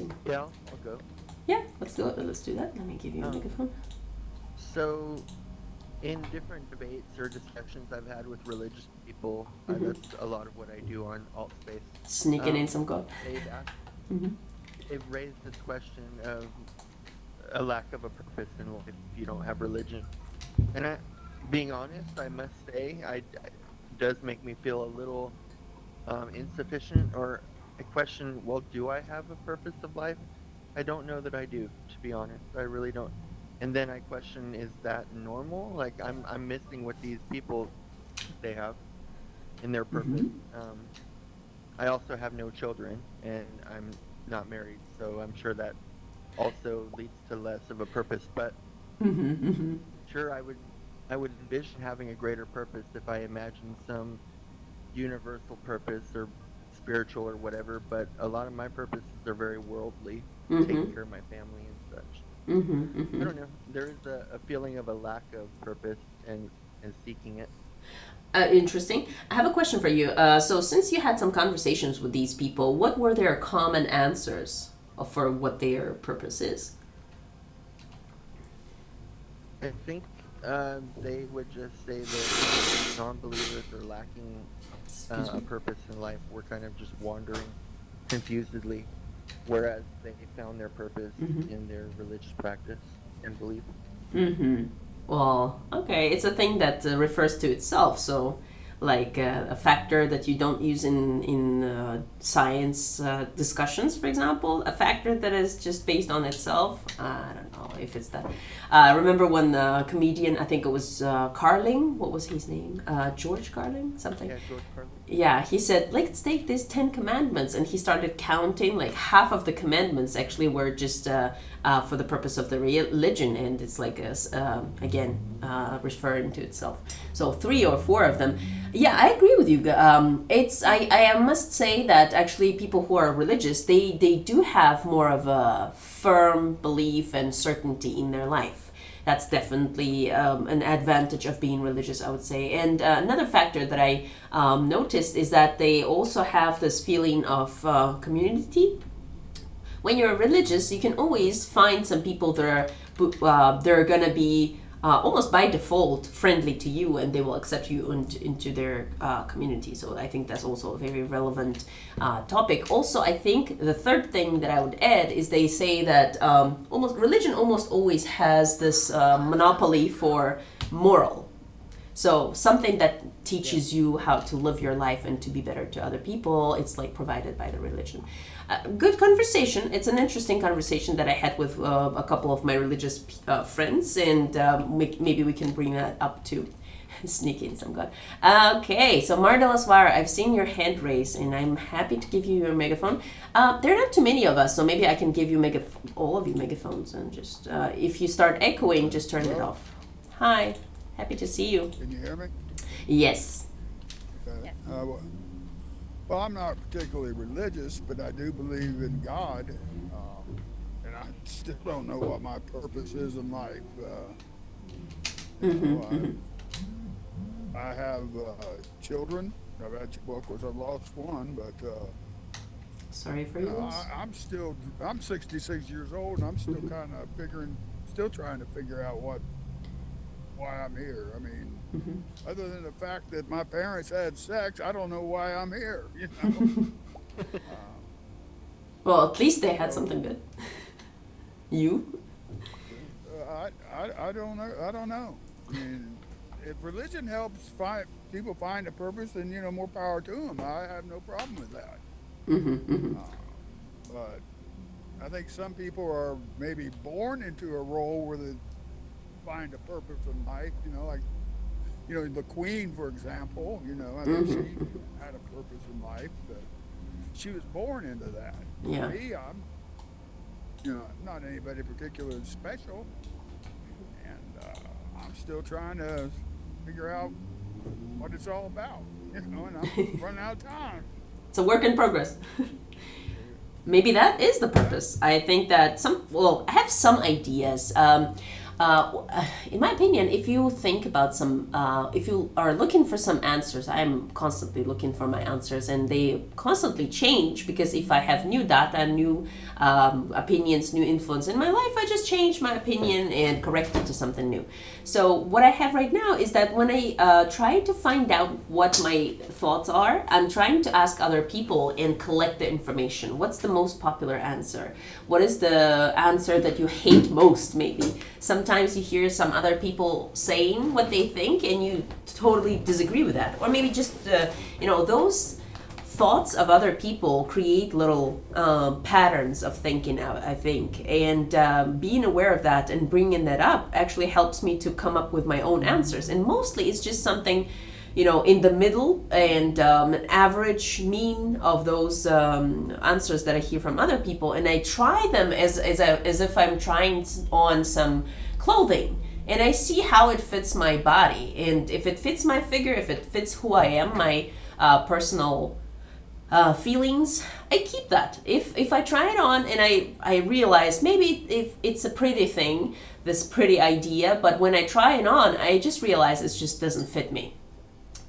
interesting. Yeah, I'll go. Yeah, let's do it. Let's do that. Let me give you a Um, microphone. so in different debates or discussions I've had with religious people, that's a lot of what I do on alt space. Sneaking in some God. They've asked, Mm-hmm. they've raised this question of a lack of a purpose in life if you don't have religion. And being honest, I must say, it does make me feel a little insufficient, or I question, well, do I have a purpose of life? I don't know that I do, to be honest. I really don't. And then I question, is that normal? Like I'm missing what these people think they have in their purpose. Mm-hmm. I also have no children and I'm not married, so I'm sure that also leads to less of a purpose. But Mm-hmm. Mm-hmm. sure, I would envision having a greater purpose if I imagine some universal purpose or spiritual or whatever, but a lot of my purposes are very worldly, Mm-hmm. taking care of my family and such. Mm-hmm. I Mm-hmm. don't know. There is a feeling of a lack of purpose and seeking it. Interesting. I have a question for you. So, since you had some conversations with these people, what were their common answers for what their purpose is? I think they would just say that non-believers are lacking Excuse a me. purpose in life. We're kind of just wandering confusedly, whereas they found their purpose Mm-hmm. in their religious practice and belief. Mm-hmm. Well, okay, it's a thing that refers to itself. So, like a factor that you don't use in science discussions, for example, a factor that is just based on itself. I don't know if it's that. Remember when the comedian, I think it was Carling. What was his name? George Carling, something. Yeah, George Carlin. Yeah, he said, let's take these 10 commandments. And he started counting, like half of the commandments actually were just for the purpose of the religion. And it's like, again, referring to itself. So 3 or 4 of them. Yeah, I agree with you. I must say that actually people who are religious, they do have more of a firm belief and certainty in their life. That's definitely an advantage of being religious, I would say. And another factor that I noticed is that they also have this feeling of community. When you're religious, you can always find some people that they're gonna be almost by default friendly to you, and they will accept you into their community. So I think that's also a very relevant topic. Also, I think the third thing that I would add is they say that almost religion almost always has this monopoly for moral. So something that Yeah. teaches you how to live your life and to be better to other people, it's like provided by the religion. Good conversation. It's an interesting conversation that I had with a couple of my religious friends, and maybe we can bring that up too. Sneak in some God. Okay, so Mar de la Suara, I've seen your hand raised, and I'm happy to give you your megaphone. There are not too many of us, so maybe I can give you all of you megaphones, and just if you start echoing, just turn it Hello? off. Hi, happy to see you. Can you hear me? Yes. Okay. Well, I'm not particularly religious, but I do believe in God, and I still don't know what my purpose is in life. You know, I have children. I've actually, well, of course, I've lost one, but Sorry for you your know, loss. I'm 66 years old, and I'm still kind of still trying to figure out why I'm here. I mean, other than the fact that my parents had sex, I don't know why I'm here. You know. Uh, Well, at least they had so something good. You? I don't know. I don't know. I mean, if religion helps people find a purpose, then more power to them. I have no problem with that. Mm-hmm, mm-hmm. Uh, but I think some people are maybe born into a role where they find a purpose in life. Like the Queen, for example. I think Mm-hmm, she mm-hmm. had a purpose in life, but she was born into that. Yeah. Me, I'm not anybody particularly special, and I'm still trying to figure out what it's all about. And I'm running out of time. It's a work in progress. Maybe that is the purpose. I think that I have some ideas. in my opinion, if you think about if you are looking for some answers, I'm constantly looking for my answers, and they constantly change because if I have new data, new opinions, new influence in my life, I just change my opinion and correct it to something new. So what I have right now is that when I try to find out what my thoughts are, I'm trying to ask other people and collect the information. What's the most popular answer? What is the answer that you hate most, maybe? Sometimes you hear some other people saying what they think and you totally disagree with that. Or maybe just, those thoughts of other people create little patterns of thinking, I think. And being aware of that and bringing that up actually helps me to come up with my own answers. And mostly it's just something, in the middle and an average mean of those answers that I hear from other people. And I try them as if I'm trying on some clothing. And I see how it fits my body. And if it fits my figure, if it fits who I am, my personal feelings, I keep that. If I try it on and I realize maybe if it's a pretty thing, this pretty idea, but when I try it on, I just realize it just doesn't fit me.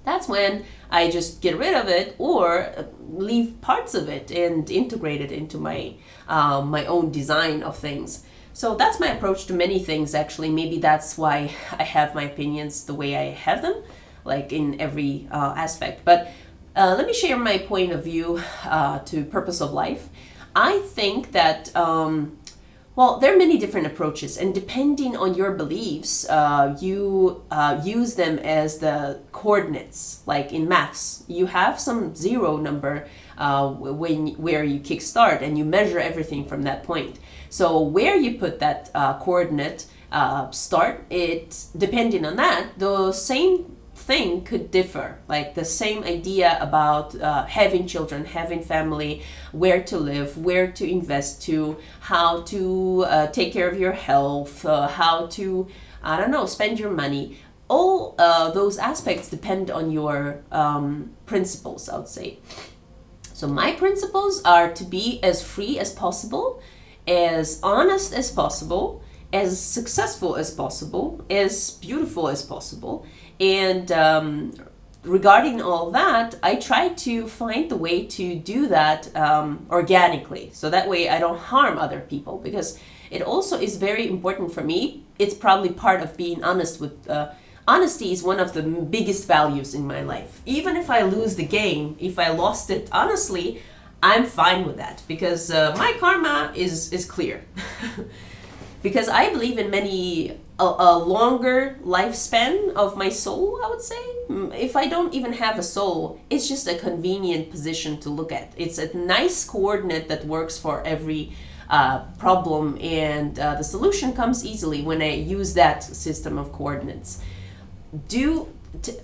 That's when I just get rid of it or leave parts of it and integrate it into my my own design of things. So that's my approach to many things, actually. Maybe that's why I have my opinions the way I have them, like in every aspect. But let me share my point of view to purpose of life. I think that there are many different approaches, and depending on your beliefs, you use them as the coordinates. Like in maths, you have some zero number where you kickstart, and you measure everything from that point. So where you put that coordinate start, it depending on that, the same thing could differ. Like the same idea about having children, having family, where to live, where to invest to, how to take care of your health, how to, spend your money. All those aspects depend on your principles, I would say. So my principles are to be as free as possible, as honest as possible, as successful as possible, as beautiful as possible. And regarding all that, I try to find the way to do that organically. So that way I don't harm other people, because it also is very important for me. It's probably part of being honest with honesty is one of the biggest values in my life. Even if I lose the game, if I lost it honestly, I'm fine with that, because my karma is clear. Because I believe in a longer lifespan of my soul, I would say. If I don't even have a soul, it's just a convenient position to look at. It's a nice coordinate that works for every problem, and the solution comes easily when I use that system of coordinates.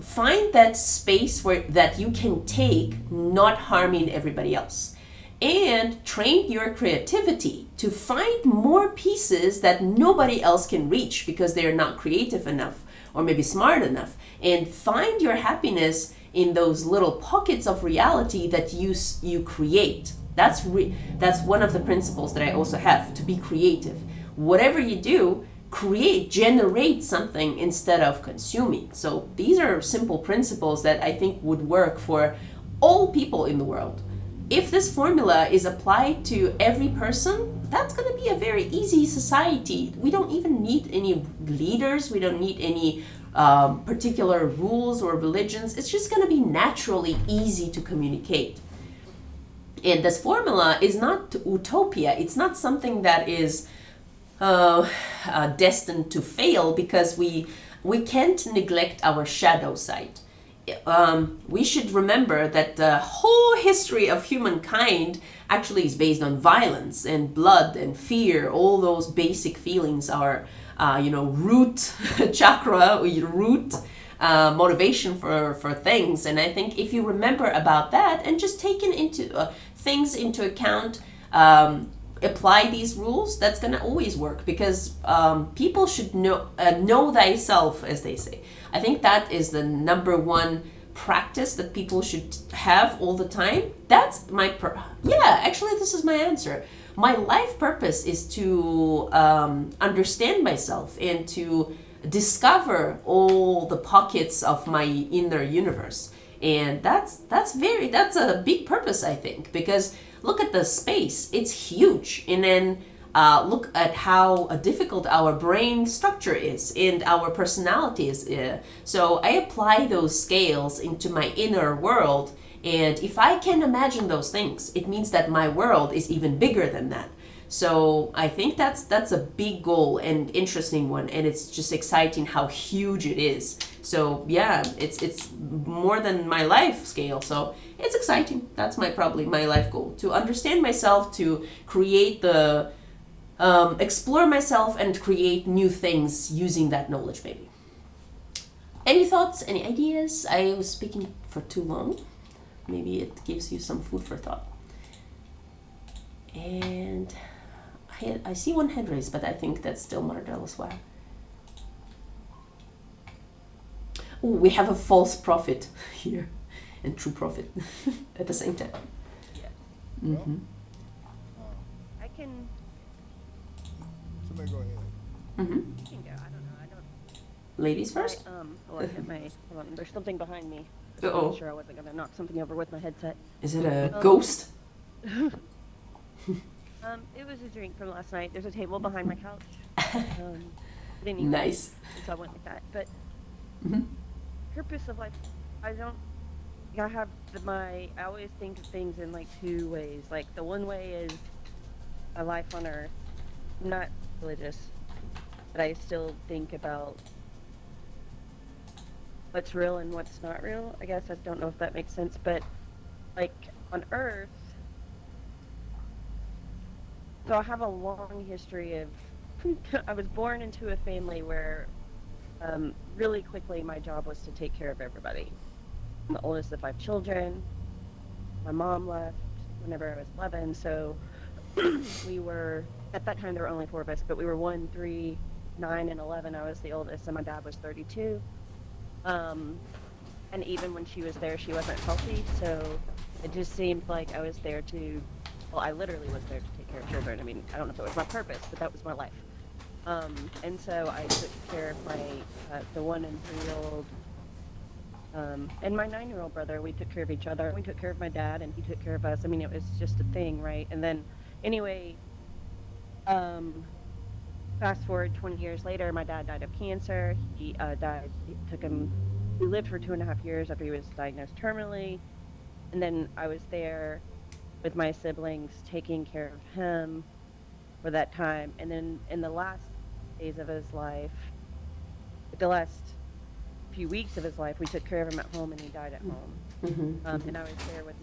Find that space that you can take, not harming everybody else. And train your creativity to find more pieces that nobody else can reach because they're not creative enough or maybe smart enough. And find your happiness in those little pockets of reality that you create. That's one of the principles that I also have, to be creative. Whatever you do, generate something instead of consuming. So these are simple principles that I think would work for all people in the world. If this formula is applied to every person, that's going to be a very easy society. We don't even need any leaders. We don't need any particular rules or religions. It's just going to be naturally easy to communicate. And this formula is not utopia. It's not something that is destined to fail, because we can't neglect our shadow side. We should remember that the whole history of humankind actually is based on violence and blood and fear. All those basic feelings are, root chakra, root motivation for things. And I think if you remember about that and just taking things into account, apply these rules, that's going to always work, because people should know thyself, as they say. I think that is the number one practice that people should have all the time. That's actually this is my answer. my life purpose is to understand myself and to discover all the pockets of my inner universe. And that's a big purpose, I think, because look at the space, it's huge. And then look at how difficult our brain structure is and our personality is. So I apply those scales into my inner world, and if I can imagine those things, it means that my world is even bigger than that. So I think that's a big goal and interesting one, and it's just exciting how huge it is. So yeah, it's more than my life scale. So it's exciting. That's probably my life goal, to understand myself, to create the explore myself and create new things using that knowledge. Maybe. Any thoughts? Any ideas? I was speaking for too long. Maybe it gives you some food for thought. And I see one hand raised, but I think that's still Mardel as well. Ooh, we have a false prophet here and true prophet at the same time. Yes. Mm-hmm. I can Somebody go ahead. Mm-hmm. go. I don't know. I don't. Ladies first? I hit my. Hold on. There's something behind me. Uh-oh. I'm sure I wasn't gonna knock something over with my headset. Is it a ghost? It was a drink from last night. There's a table behind my couch. I didn't even Nice. so I went like that. But Mm-hmm. purpose of life, I always think of things in like two ways. Like the one way is a life on earth. I'm not religious, but I still think about what's real and what's not real. I guess I don't know if that makes sense, but like on earth, so I have a long history of I was born into a family where really quickly my job was to take care of everybody. I'm the oldest of 5 children. My mom left whenever I was 11, so we were, at that time there were only 4 of us, but we were 1, 3, 9, and 11. I was the oldest, and my dad was 32. And even when she was there, she wasn't healthy, so it just seemed like I was there to, well, I literally was there to take care of children. I mean, I don't know if it was my purpose, but that was my life. And so I took care of my, the 1 and 3-year-old, and my 9-year-old brother. We took care of each other. We took care of my dad, and he took care of us. I mean, it was just a thing, right? And then, anyway, fast forward 20 years later, my dad died of cancer. He died, he lived for 2.5 years after he was diagnosed terminally. And then I was there with my siblings taking care of him for that time. And then in the last days of his life, the last few weeks of his life, we took care of him at home, and he died at home. Mm-hmm. And I was there with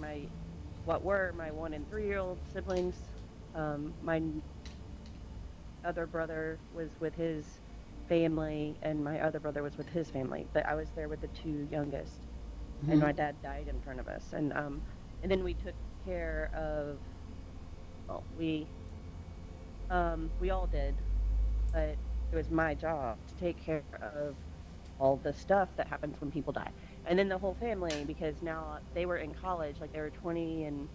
what were my 1 and 3-year-old siblings. My other brother was with his family, and my other brother was with his family. But I was there with the 2 youngest, and my dad died in front of us. And then we took care of. Well, we all did, but it was my job to take care of all the stuff that happens when people die. And then the whole family, because now they were in college, like they were 20 and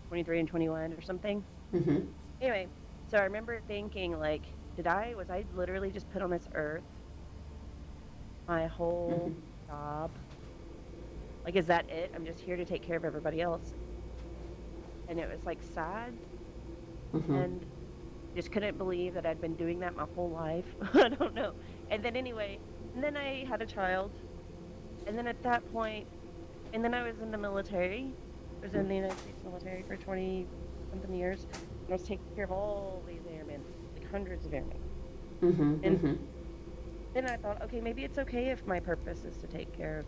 23 and 21 or something. Mm-hmm. Anyway, so I remember thinking, like, was I literally just put on this earth my whole job? Like, is that it? I'm just here to take care of everybody else. And it was like sad, and just couldn't believe that I'd been doing that my whole life. I don't know. And then anyway, and then I had a child, and then at that point, and then I was in the military. I was in the United States military for 20-something years, and I was taking care of all these airmen, like hundreds of airmen. And then I thought, okay, maybe it's okay if my purpose is to take care of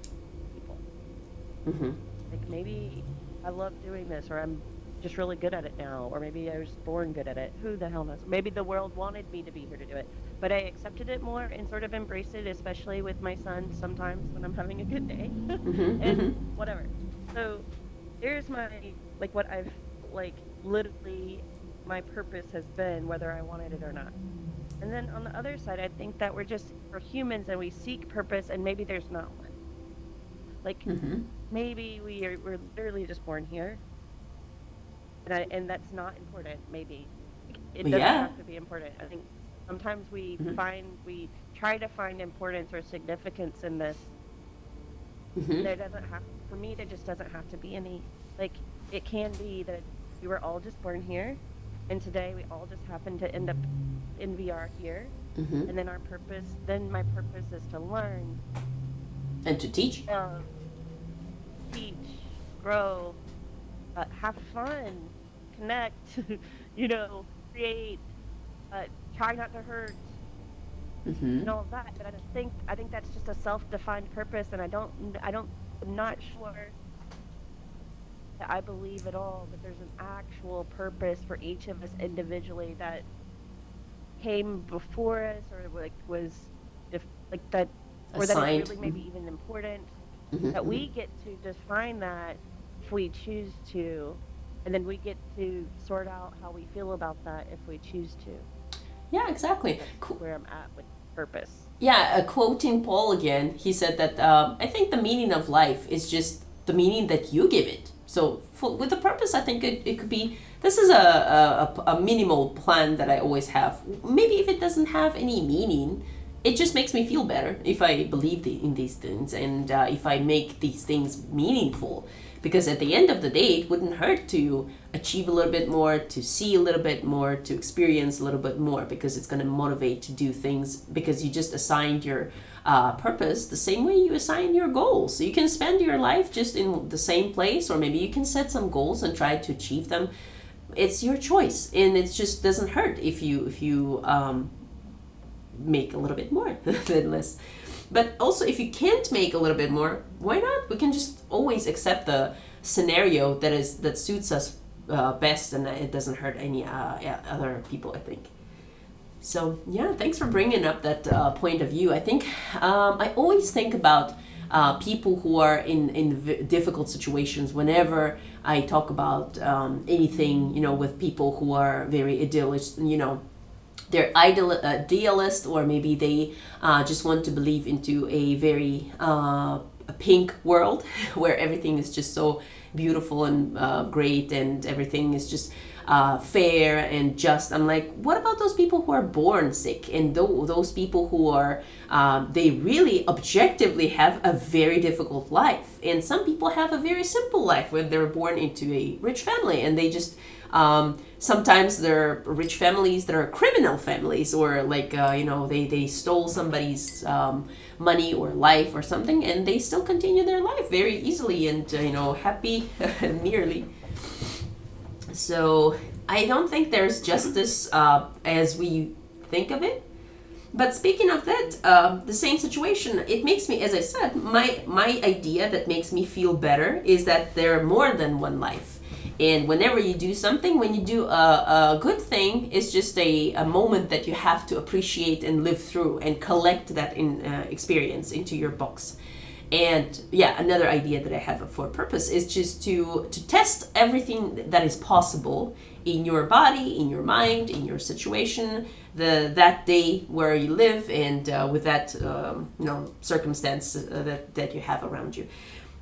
people. Like, maybe I love doing this, or I'm just really good at it now, or maybe I was born good at it. Who the hell knows? Maybe the world wanted me to be here to do it. But I accepted it more and sort of embraced it, especially with my son sometimes when I'm having a good day. And whatever. So there's my, like, what I've, like, literally my purpose has been, whether I wanted it or not. And then on the other side, I think that we're humans, and we seek purpose, and maybe there's not one. Like, maybe we're literally just born here. and that's not important. Maybe it Well, doesn't yeah. have to be important. I think sometimes Mm-hmm. we try to find importance or significance in this. Mm-hmm. There doesn't have for me. There just doesn't have to be any. Like it can be that we were all just born here, and today we all just happen to end up in VR here, Mm-hmm. and then our purpose. Then my purpose is to learn, And to teach. love, teach, grow, have fun, connect, create, try not to hurt, Mm-hmm. and all of that. But I think that's just a self-defined purpose, and I'm not sure that I believe at all that there's an actual purpose for each of us individually that came before us, or like was, like that, or that Assigned. is really maybe even important. Mm-hmm. That we get to define that if we choose to, and then we get to sort out how we feel about that if we choose to. Yeah, exactly. That's where I'm at with purpose. Yeah, quoting Paul again, he said that I think the meaning of life is just the meaning that you give it. So with the purpose, I think it could be, this is a minimal plan that I always have. Maybe if it doesn't have any meaning, it just makes me feel better if I believe in these things, and if I make these things meaningful. Because at the end of the day, it wouldn't hurt to achieve a little bit more, to see a little bit more, to experience a little bit more, because it's going to motivate to do things, because you just assigned your purpose the same way you assign your goals. So you can spend your life just in the same place, or maybe you can set some goals and try to achieve them. It's your choice, and it just doesn't hurt if you make a little bit more than less. But also, if you can't make a little bit more, why not? We can just always accept the scenario that suits us best, and it doesn't hurt any other people, I think. So yeah, thanks for bringing up that point of view. I think I always think about people who are in difficult situations whenever I talk about anything, with people who are very idealist, they're idealist, or maybe they just want to believe into a very pink world where everything is just so beautiful and great, and everything is just fair and just. I'm like, what about those people who are born sick, and those people who are they really objectively have a very difficult life, and some people have a very simple life where they're born into a rich family, and they just sometimes they're rich families that are criminal families, or like they stole somebody's money or life or something, and they still continue their life very easily and happy nearly. So I don't think there's justice as we think of it. But speaking of that, the same situation, it makes me, as I said, my idea that makes me feel better is that there are more than one life. And whenever you do something, when you do a good thing, it's just a moment that you have to appreciate and live through and collect that experience into your box. And yeah, another idea that I have for purpose is just to test everything that is possible in your body, in your mind, in your situation, that day where you live, and with that circumstance that you have around you.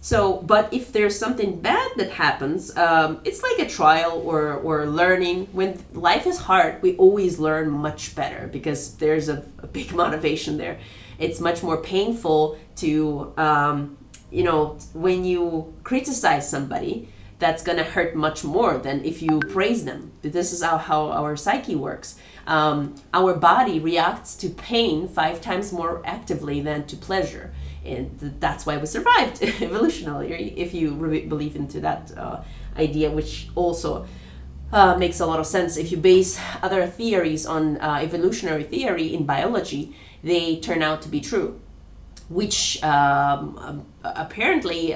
So, but if there's something bad that happens, it's like a trial or learning. When life is hard, we always learn much better because there's a big motivation there. It's much more painful to, when you criticize somebody, that's going to hurt much more than if you praise them. This is how our psyche works. Our body reacts to pain 5 times more actively than to pleasure. And that's why we survived evolutionarily, if you believe into that idea, which also makes a lot of sense. If you base other theories on evolutionary theory in biology, they turn out to be true, which apparently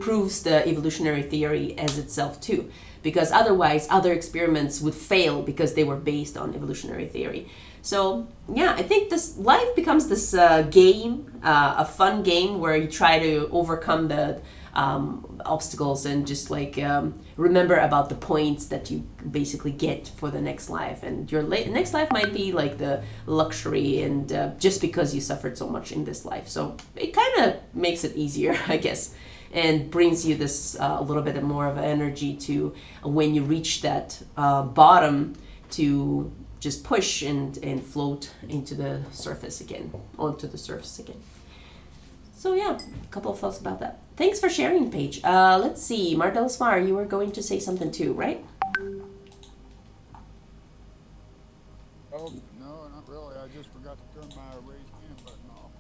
proves the evolutionary theory as itself too, because otherwise other experiments would fail because they were based on evolutionary theory. So yeah, I think this life becomes this game, a fun game where you try to overcome the obstacles and just like remember about the points that you basically get for the next life. And your next life might be like the luxury, and just because you suffered so much in this life. So it kind of makes it easier, I guess. and brings you this a little bit more of energy to when you reach that bottom to just push and float into the surface again, onto the surface again. So yeah, a couple of thoughts about that. Thanks for sharing, Paige. Let's see, Mardel Smar, you were going to say something too, right? Oh, no, not really. I just forgot to turn my raise hand button off.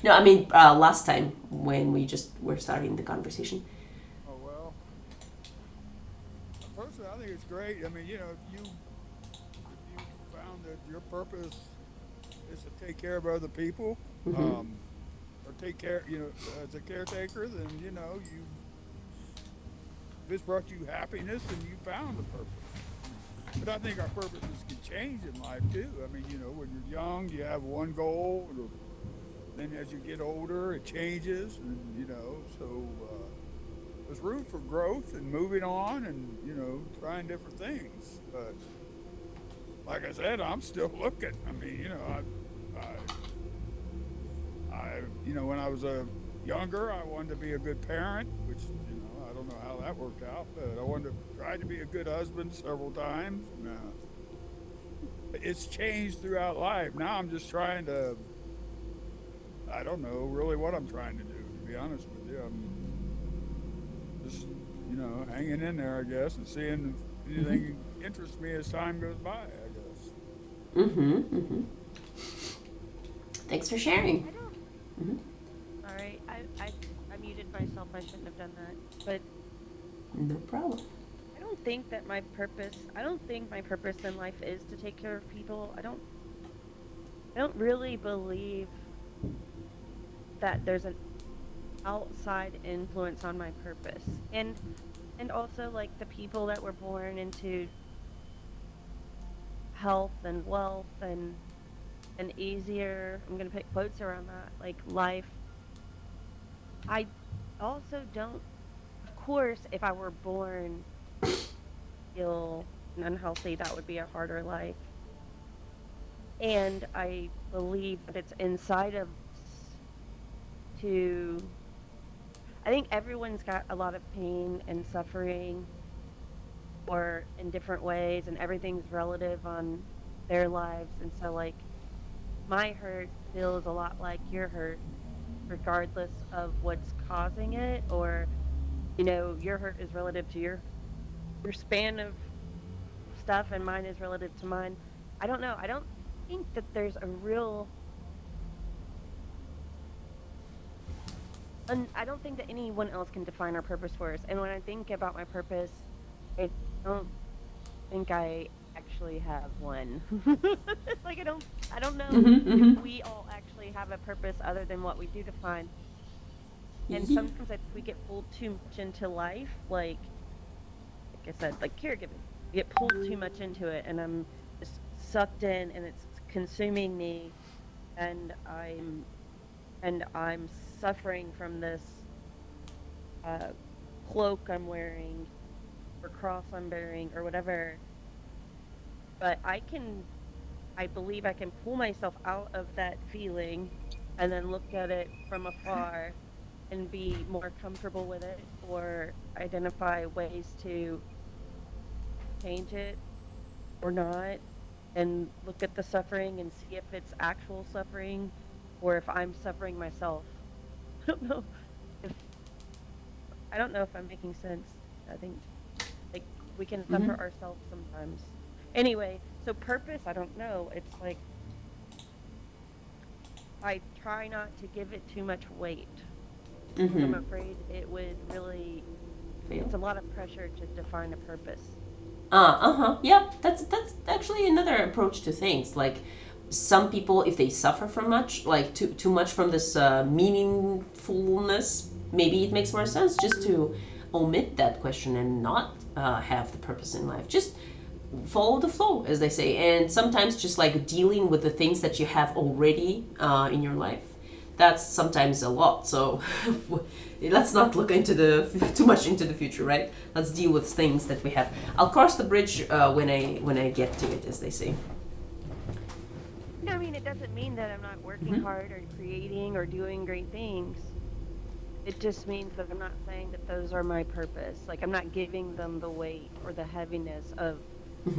No, I mean last time when we just were starting the conversation. Oh, well. Personally, I think it's great. I mean, you know, if you found that your purpose is to take care of other people, or take care, you know, as a caretaker, then, you know, if it's brought you happiness, then you found the purpose. But I think our purposes can change in life too. I mean, you know, when you're young, you have one goal, and then as you get older, it changes, and you know, so there's room for growth and moving on, and you know, trying different things. But like I said, I'm still looking. I mean, you know, you know, when I was younger, I wanted to be a good parent, which you know, I don't know how that worked out, but I wanted to try to be a good husband several times. And, it's changed throughout life. Now I'm just trying to, I don't know really what I'm trying to do, to be honest with you. I'm just, you know, hanging in there, I guess, and seeing if anything interests me as time goes by, I guess. Thanks for sharing. Sorry, I muted myself. I shouldn't have done that. But No problem. I don't think that my purpose. I don't think my purpose in life is to take care of people. I don't really believe that there's an outside influence on my purpose. And also like the people that were born into health and wealth and an easier, I'm going to put quotes around that, like life. I also don't, of course, if I were born ill and unhealthy, that would be a harder life. And I believe that it's inside of us to, I think everyone's got a lot of pain and suffering or in different ways, and everything's relative on their lives. And so like, my hurt feels a lot like your hurt, regardless of what's causing it, or, you know, your hurt is relative to your span of stuff, and mine is relative to mine. I don't know. I don't think that there's a real, I don't think that anyone else can define our purpose for us. And when I think about my purpose, I don't think I actually have one. Like I don't know if we all actually have a purpose other than what we do define. And sometimes I think we get pulled too much into life, like I said, like caregiving. We get pulled too much into it, and I'm just sucked in, and it's consuming me, and I'm suffering from this cloak I'm wearing, or cross I'm bearing, or whatever. But I believe I can pull myself out of that feeling and then look at it from afar and be more comfortable with it, or identify ways to change it or not, and look at the suffering and see if it's actual suffering or if I'm suffering myself. I don't know if I'm making sense. I think like we can suffer ourselves sometimes. Anyway, so purpose, I don't know. It's like I try not to give it too much weight. I'm afraid it would really, it's a lot of pressure to define a purpose. Yeah, that's actually another approach to things. Like some people, if they suffer from much, like too much from this meaningfulness, maybe it makes more sense just to omit that question and not have the purpose in life. Just follow the flow, as they say. And sometimes just like dealing with the things that you have already in your life, that's sometimes a lot. So let's not look into too much into the future, right? Let's deal with things that we have. I'll cross the bridge when I get to it, as they say. No, I mean, it doesn't mean that I'm not working hard or creating or doing great things. it just means that I'm not saying that those are my purpose. Like, I'm not giving them the weight or the heaviness of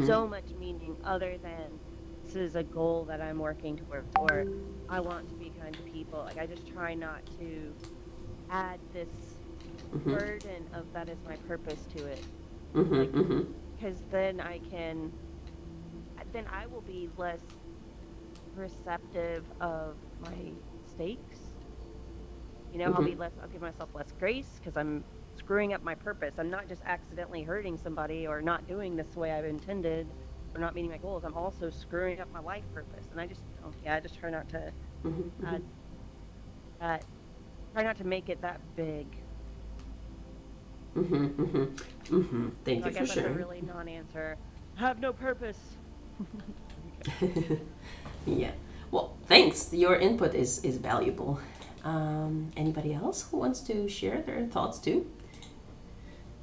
so much meaning other than this is a goal that I'm working towards, or I want to be kind to people. Like, I just try not to add this burden of that is my purpose to it. Like, because then then I will be less receptive of my mistakes. You know, I'll give myself less grace because I'm screwing up my purpose. I'm not just accidentally hurting somebody or not doing this the way I've intended or not meeting my goals. I'm also screwing up my life purpose. And I just try not to add that, try not to make it that big. Thank So you I for guess that's a sharing. really non-answer. I have no purpose. Yeah. Well, thanks. Your input is valuable. Anybody else who wants to share their thoughts too?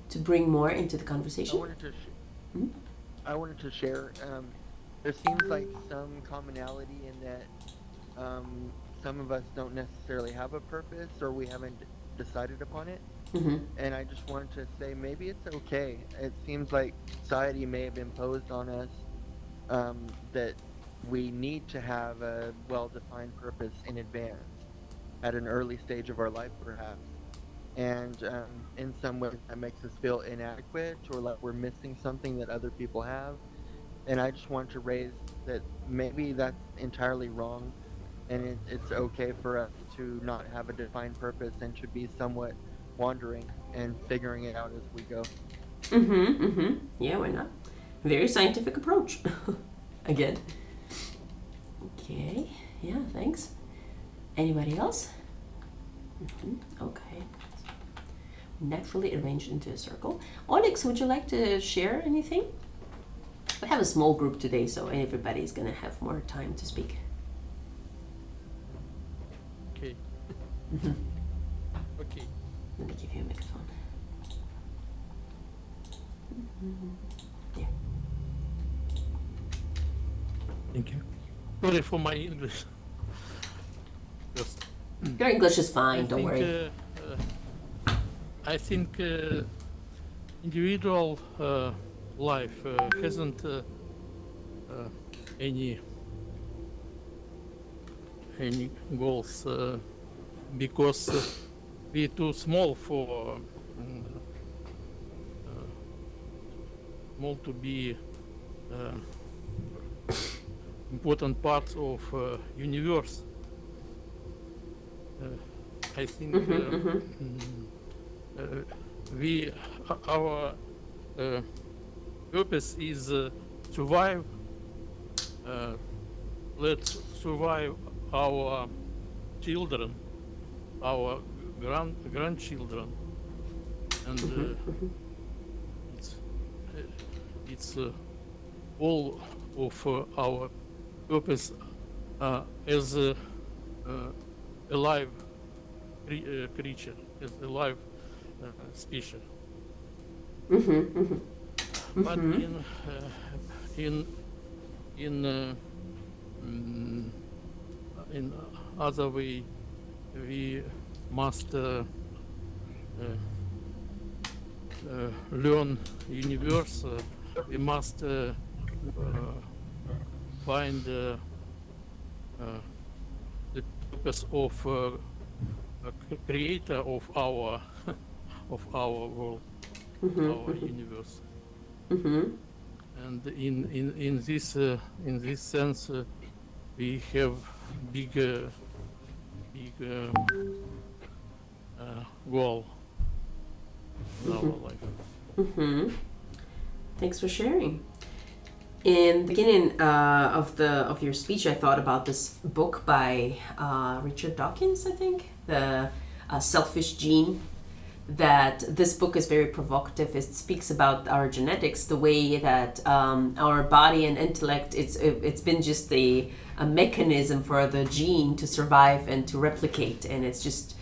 To bring more into the I conversation? wanted to I wanted to share. There seems like some commonality in that some of us don't necessarily have a purpose, or we haven't decided upon it. And I just wanted to say maybe it's okay. It seems like society may have imposed on us that we need to have a well-defined purpose in advance at an early stage of our life, perhaps. And in some ways, that makes us feel inadequate or like we're missing something that other people have. And I just want to raise that maybe that's entirely wrong, and it's okay for us to not have a defined purpose and to be somewhat wandering and figuring it out as we go. Yeah, why not? Very scientific approach. Again. Okay. Yeah, thanks. Anybody else? Okay. Naturally arranged into a circle. Onyx, would you like to share anything? We have a small group today, so everybody's gonna have more time to speak. Okay. Okay. Let me give you a microphone. Yeah. Thank you. Sorry for my English. Just, Your English is fine, don't worry. I think individual life hasn't any goals because we're too small for small to be important part of universe. I think our purpose is survive. Let's survive our children, our grandchildren, and it's all of our purpose as a live creature, as a live species. But in other way, we must learn universe. We must find the purpose of creator of our world, our universe. And in this sense, we have big goal in our life. Thanks for sharing. In the beginning of your speech, I thought about this book by Richard Dawkins, I think, the Selfish Gene. That this book is very provocative. It speaks about our genetics, the way that our body and intellect, it's been just a mechanism for the gene to survive and to replicate, and it's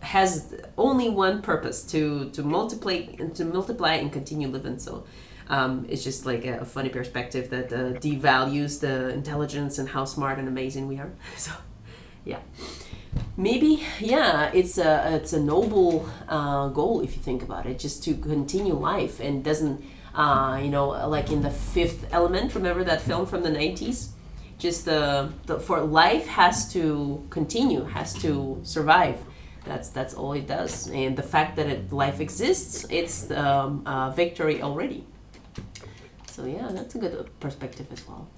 has only one purpose, to multiply and continue living. So it's just like a funny perspective that devalues the intelligence and how smart and amazing we are. So yeah. maybe, yeah, it's a noble goal if you think about it, just to continue life and doesn't, like in The Fifth Element. Remember that film from the 90s? Just for life has to continue, has to survive. That's all it does, and the fact that life exists, it's victory already. So yeah, that's a good perspective as well.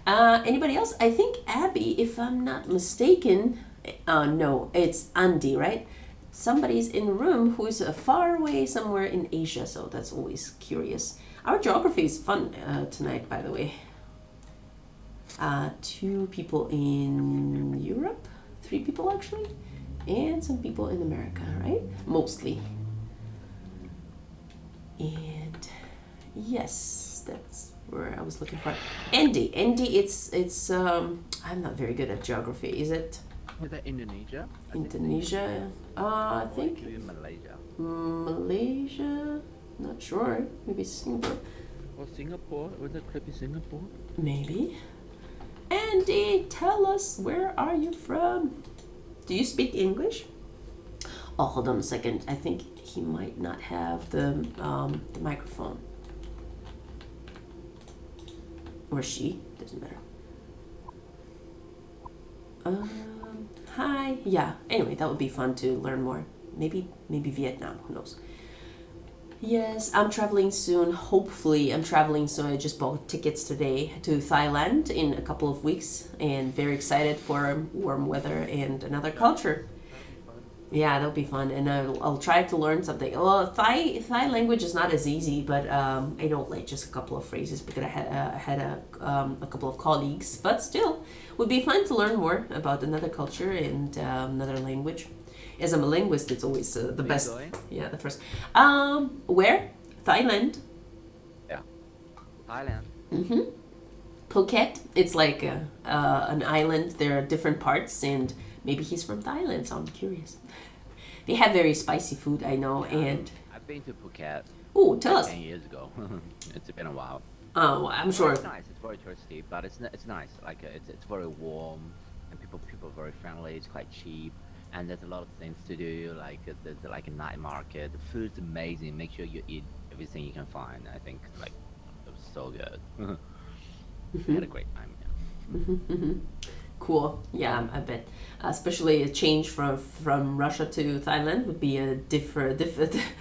Anybody else? I think Abby, if I'm not mistaken, no, it's Andy, right? Somebody's in the room who's far away somewhere in Asia, so that's always curious. Our geography is fun tonight, by the way. 2 people in Europe, 3 people actually, and some people in America, right? Mostly. And yes, that's where I was looking for. Andy, it's I'm not very good at geography. Is it Is that Indonesia? Indonesia? I think Maybe Malaysia. Malaysia. Not sure. Maybe Singapore. Or Singapore? Would that could be Singapore? Maybe. Andy, tell us, where are you from? Do you speak English? Oh, hold on a second. I think he might not have the microphone. Or she, doesn't matter. Hi. Yeah. Anyway, that would be fun to learn more. Maybe Vietnam. Who knows? Yes, I'm traveling soon. Hopefully, I'm traveling soon. I just bought tickets today to Thailand in a couple of weeks, and very excited for warm weather and another culture. Yeah, that'll be fun, and I'll try to learn something. Well, Thai language is not as easy, but I know like just a couple of phrases because I had a couple of colleagues. But still, would be fun to learn more about another culture and another language. As I'm a linguist, it's always the best. Going? Yeah, the first. Where? Thailand. Yeah. Thailand. Mm-hmm. Phuket. It's like an island. There are different parts, and maybe he's from Thailand, so I'm curious. They have very spicy food, I know, and... I've been to Phuket. Oh, tell us. 10 years ago. It's been a while. Oh, I'm sure. It's nice. It's very touristy, but it's nice. Like it's very warm, and people are very friendly. It's quite cheap, and there's a lot of things to do. Like there's like a night market. The food's amazing. Make sure you eat everything you can find. I think like it was so good. I had a great time. Yeah. Cool. Yeah, I bet. Especially a change from Russia to Thailand would be a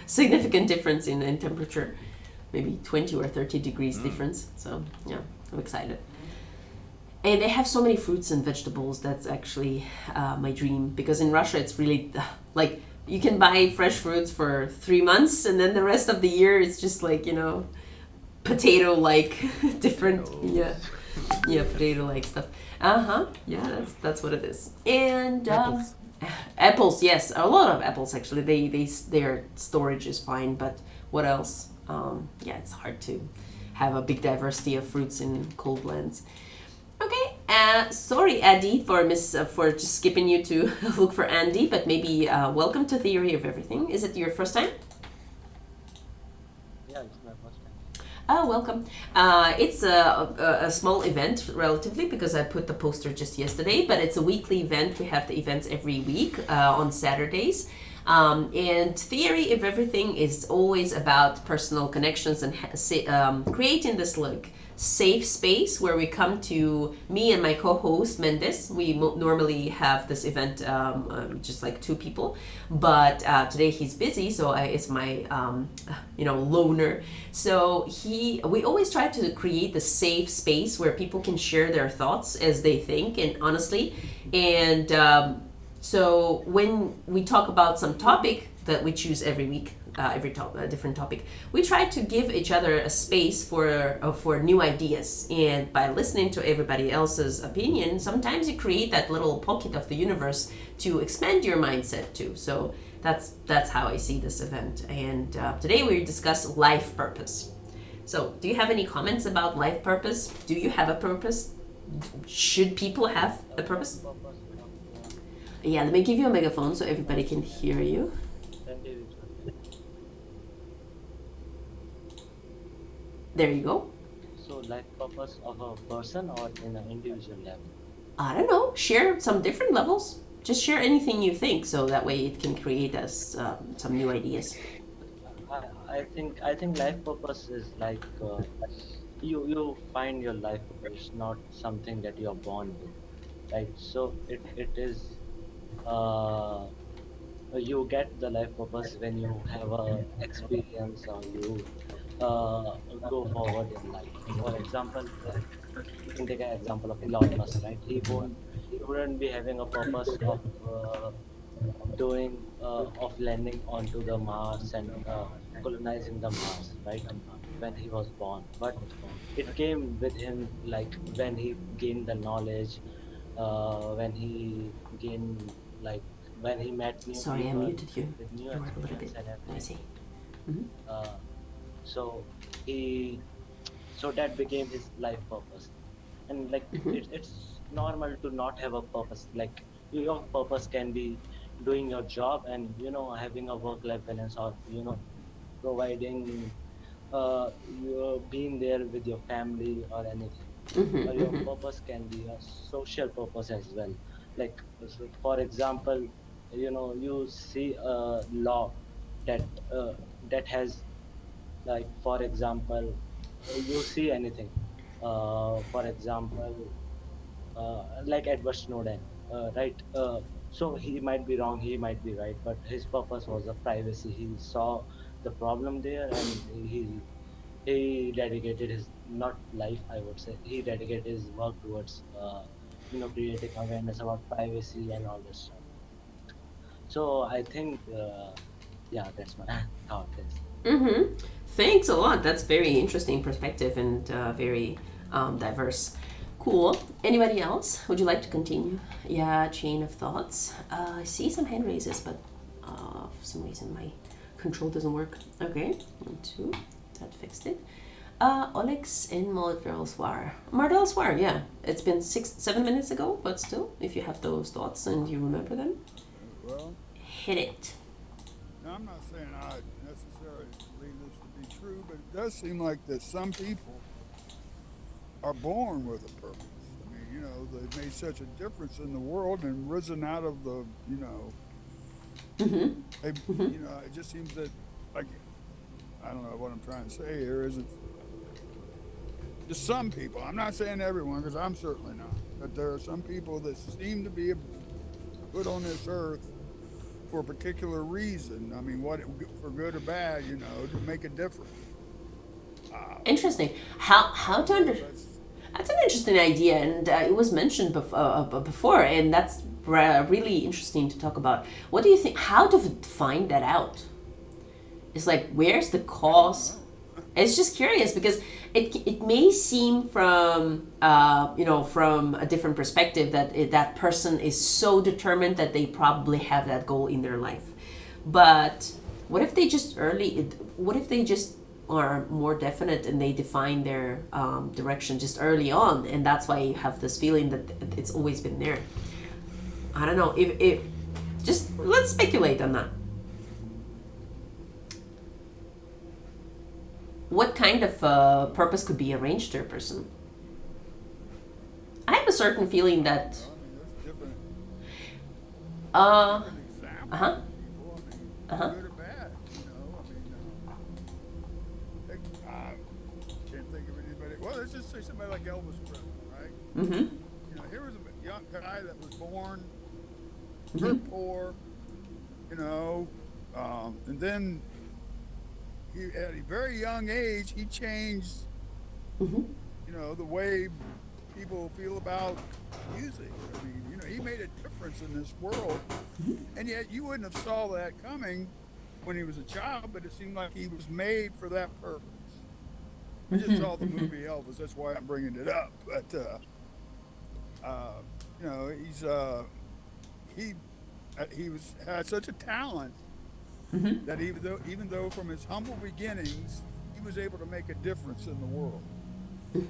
significant difference in temperature. Maybe 20 or 30 degrees difference. So yeah, I'm excited. And they have so many fruits and vegetables. That's actually my dream, because in Russia it's really like you can buy fresh fruits for 3 months, and then the rest of the year it's just like, potato-like different. Yeah, potato-like stuff. Yeah, that's what it is. And Apples. apples, yes, a lot of apples actually. Their storage is fine, but what else? Yeah, it's hard to have a big diversity of fruits in cold lands. Okay, sorry, Adi, for just skipping you to look for Andy, but maybe welcome to Theory of Everything. Is it your first time? Yeah, it's my first time. Oh, welcome. It's a small event, relatively, because I put the poster just yesterday, but it's a weekly event. We have the events every week on Saturdays. And Theory of Everything is always about personal connections and creating this like safe space where we come to, me and my co-host Mendes. We normally have this event just like 2 people, but today he's busy, so it's my loner. So we always try to create the safe space where people can share their thoughts as they think, and honestly, and so when we talk about some topic that we choose every week, a different topic, we try to give each other a space for new ideas. And by listening to everybody else's opinion, sometimes you create that little pocket of the universe to expand your mindset too. So that's how I see this event. And today we discuss life purpose. So do you have any comments about life purpose? Do you have a purpose? Should people have a purpose? Yeah, let me give you a megaphone so everybody can hear you. There you go. So, life purpose of a person or in an individual level? I don't know. Share some different levels. Just share anything you think, so that way it can create us some new ideas. I think life purpose is like you find your life purpose, not something that you are born with, right? So it is uh you get the life purpose when you have a experience or you go forward in life. For example, you can take an example of Elon Musk, right? He wouldn't be having a purpose of doing of landing onto the Mars and colonizing the Mars, right? When he was born, but it came with him like when he gained the knowledge, when he gained like when he met new Sorry, I people muted you. with new You were a little experience bit and everything. noisy. Hmm. Uh, so he so that became his life purpose. And like Hmm. it's normal to not have a purpose. Like your purpose can be doing your job and having a work life balance, or providing you're being there with your family or anything. Hmm. Or your Hmm. purpose can be a social purpose as well. Like so for example, you see a law that that has, like for example, you see anything, for example, like Edward Snowden, right? So he might be wrong, he might be right, but his purpose was a privacy. He saw the problem there, and he dedicated his, not life, I would say, he dedicated his work towards creating awareness about privacy and all this stuff. So I think, yeah, that's my thought is. Hmm. Thanks a lot. That's very interesting perspective and very diverse. Cool. Anybody else? Would you like to continue? Yeah, chain of thoughts. I see some hand raises, but for some reason my control doesn't work. Okay, 1, 2. That fixed it. Olex and Mardelswar. Mardelswar, yeah. It's been 7 minutes ago, but still, if you have those thoughts and you remember them, Well, hit it. now I'm not saying I necessarily believe this to be true, but it does seem like that some people are born with a purpose. I mean, they've made such a difference in the world and risen out of the, Mm-hmm. they, Mm-hmm. it just seems that, like, I don't know what I'm trying to say here. Isn't just some people. I'm not saying everyone, because I'm certainly not. But there are some people that seem to be put on this earth for a particular reason. I mean, for good or bad, to make a difference. Interesting. How to under That's That's an interesting idea, and it was mentioned before, and that's really interesting to talk about. What do you think? How to find that out? It's like, where's the I don't cause? know. It's just curious because it may seem from from a different perspective that that person is so determined that they probably have that goal in their life, but what if they just what if they just are more definite and they define their direction just early on, and that's why you have this feeling that it's always been there. I don't know if just let's speculate on that. What kind of purpose could be arranged to a person? I have a certain feeling that Well, I mean, there's different uh examples uh-huh of people. I mean, uh-huh good or bad. I mean, I can't think of anybody. Well, let's just say somebody like Elvis Presley, right? mm-hmm Here was a young guy that was born mm-hmm dirt poor, and then he, at a very young age, he changed, mm-hmm the way people feel about music. I mean, he made a difference in this world, and yet you wouldn't have saw that coming when he was a child, but it seemed like he was made for that purpose. I just saw the mm-hmm movie Elvis. That's why I'm bringing it up. But he's he had such a talent mm-hmm that even though from his humble beginnings, he was able to make a difference in the world.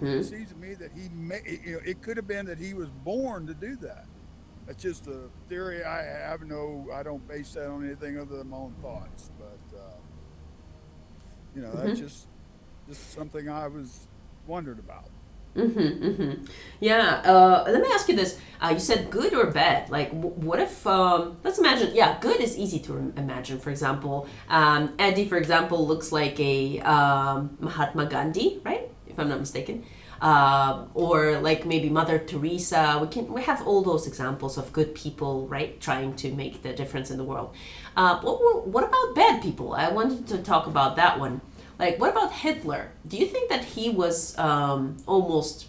And it mm-hmm seems to me that it could have been that he was born to do that. That's just a theory I have. No, I don't base that on anything other than my own thoughts. But that's mm-hmm just something I was wondered about. Yeah. Let me ask you this. You said good or bad. Like, what if? Let's imagine. Yeah, good is easy to imagine. For example, Eddie, for example, looks like a Mahatma Gandhi, right? If I'm not mistaken. Or like maybe Mother Teresa. We have all those examples of good people, right, trying to make the difference in the world. What about bad people? I wanted to talk about that one. Like, what about Hitler? Do you think that he was almost,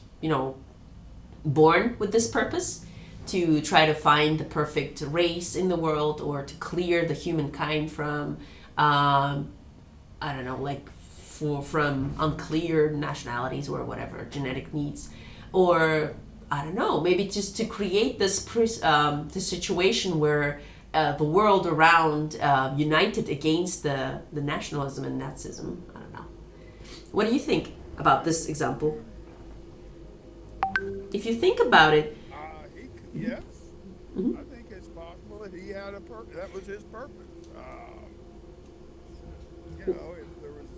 born with this purpose to try to find the perfect race in the world, or to clear the humankind from, I don't know, like from unclear nationalities or whatever, genetic needs, or I don't know, maybe just to create this situation where the world around united against the nationalism and Nazism. I don't know. What do you think about this example? If you think about it, Yes, I think it's possible that he had that was his purpose. If there was,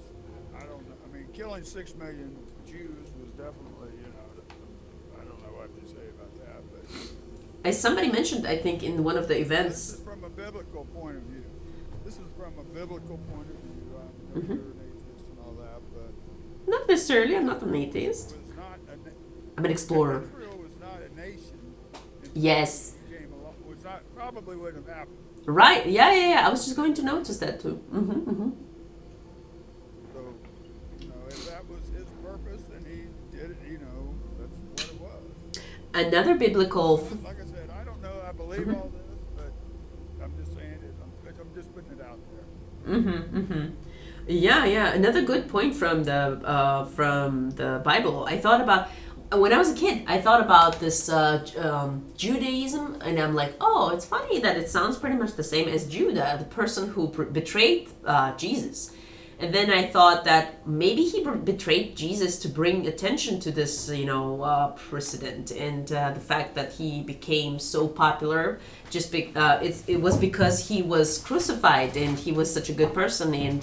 I don't know. I mean, killing 6 million Jews was definitely, I don't know what to say about that, but as somebody mentioned, I think in one of the this events. is from a biblical point of view. This is from a biblical point of view. I know you're an atheist and all that, but Not necessarily. I'm not an atheist. it was not I'm an explorer. Israel was not a nation. Yes. Came along, was not probably wouldn't have happened. Right. Yeah. I was just going to notice that too. So, if that was his purpose and he did it, that's what it was. Another biblical. Like I said, I don't know. I believe all this, but I'm just saying it. I'm just putting it out there. Yeah. Another good point from the Bible. I thought about when I was a kid. I thought about this Judaism, and I'm like, oh, it's funny that it sounds pretty much the same as Judah, the person who betrayed Jesus. And then I thought that maybe he betrayed Jesus to bring attention to this, precedent, and the fact that he became so popular. It was because he was crucified, and he was such a good person, and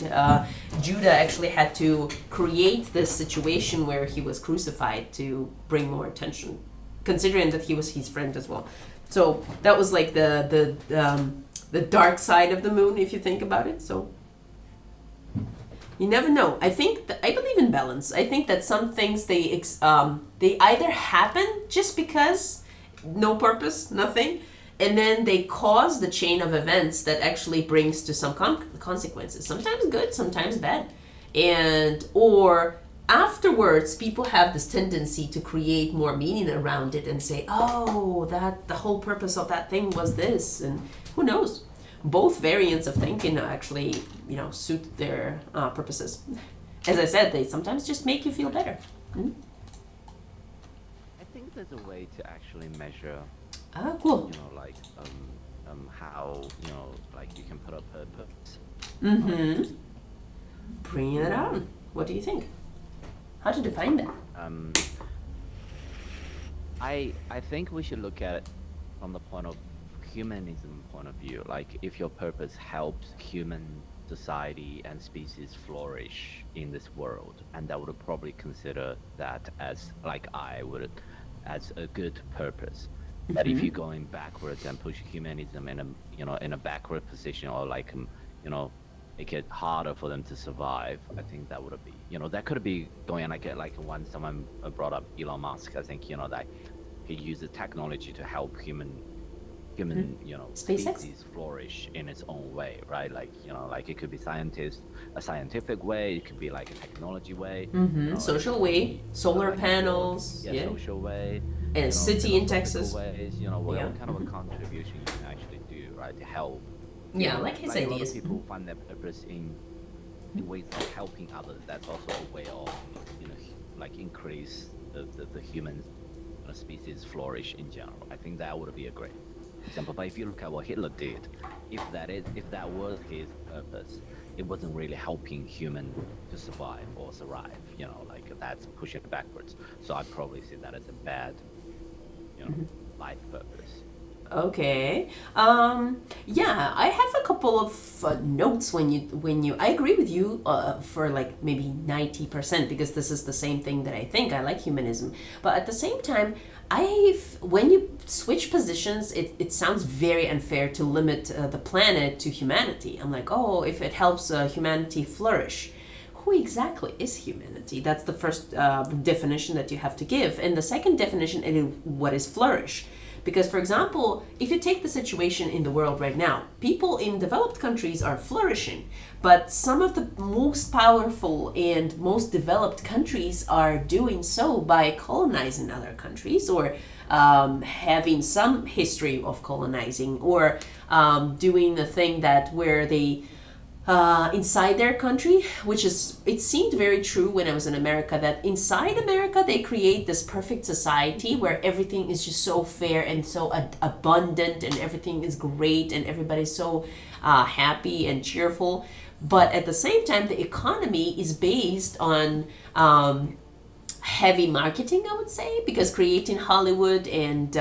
Judah actually had to create this situation where he was crucified to bring more attention, considering that he was his friend as well. So that was like the dark side of the moon, if you think about it. So. You never know. I believe in balance. I think that some things they either happen just because, no purpose, nothing, and then they cause the chain of events that actually brings to some consequences. Sometimes good, sometimes bad, or afterwards people have this tendency to create more meaning around it and say, oh, that the whole purpose of that thing was this, and who knows. Both variants of thinking actually, suit their purposes. As I said, they sometimes just make you feel better. I think there's a way to actually measure, Ah, cool. how, like you can put a purpose. Bring it on. What do you think? How to define that? I think we should look at it from the point of humanism point of view. Like, if your purpose helps human society and species flourish in this world, and I would probably consider that as, like I would, as a good purpose. But if you're going backwards and push humanism in a backward position, or make it harder for them to survive, I think that would be, that could be going like when someone brought up Elon Musk. I think that he uses technology to help human SpaceX? species flourish in its own way, right? Like it could be a scientific way, it could be like a technology way, Social way, solar panels, yeah. Social way, And a city in philosophical Texas. ways, what kind of a contribution you can actually do, right, to help. Yeah, like his like a lot ideas. of people find their purpose in ways of helping others. That's also a way of increase the human species flourish in general. I think that would be a great example. But if you look at what Hitler did, if that was his purpose, it wasn't really helping human to survive or thrive. That's pushing it backwards. So I'd probably see that as a bad life purpose. Okay. Yeah, I have a couple of notes when you. I agree with you for like maybe 90% because this is the same thing that I think. I like humanism, but at the same time, when you switch positions, it sounds very unfair to limit the planet to humanity. I'm like, oh, if it helps humanity flourish. Who exactly is humanity? That's the first definition that you have to give. And the second definition is what is flourish. Because, for example, if you take the situation in the world right now, people in developed countries are flourishing, but some of the most powerful and most developed countries are doing so by colonizing other countries or having some history of colonizing or doing a thing that where they inside their country, which is, it seemed very true when I was in America, that inside America they create this perfect society where everything is just so fair and so abundant and everything is great and everybody's so happy and cheerful. But at the same time, the economy is based on heavy marketing, I would say, because creating Hollywood and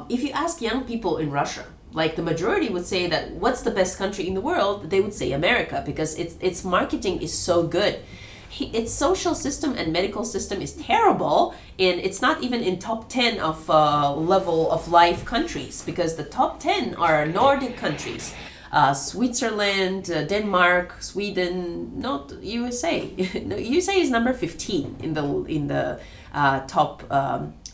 if you ask young people in Russia, like the majority would say that what's the best country in the world, they would say America because its marketing is so good. Its social system and medical system is terrible, and it's not even in top 10 of level of life countries because the top 10 are Nordic countries. Switzerland, Denmark, Sweden, not USA. No, USA is number 15 in the top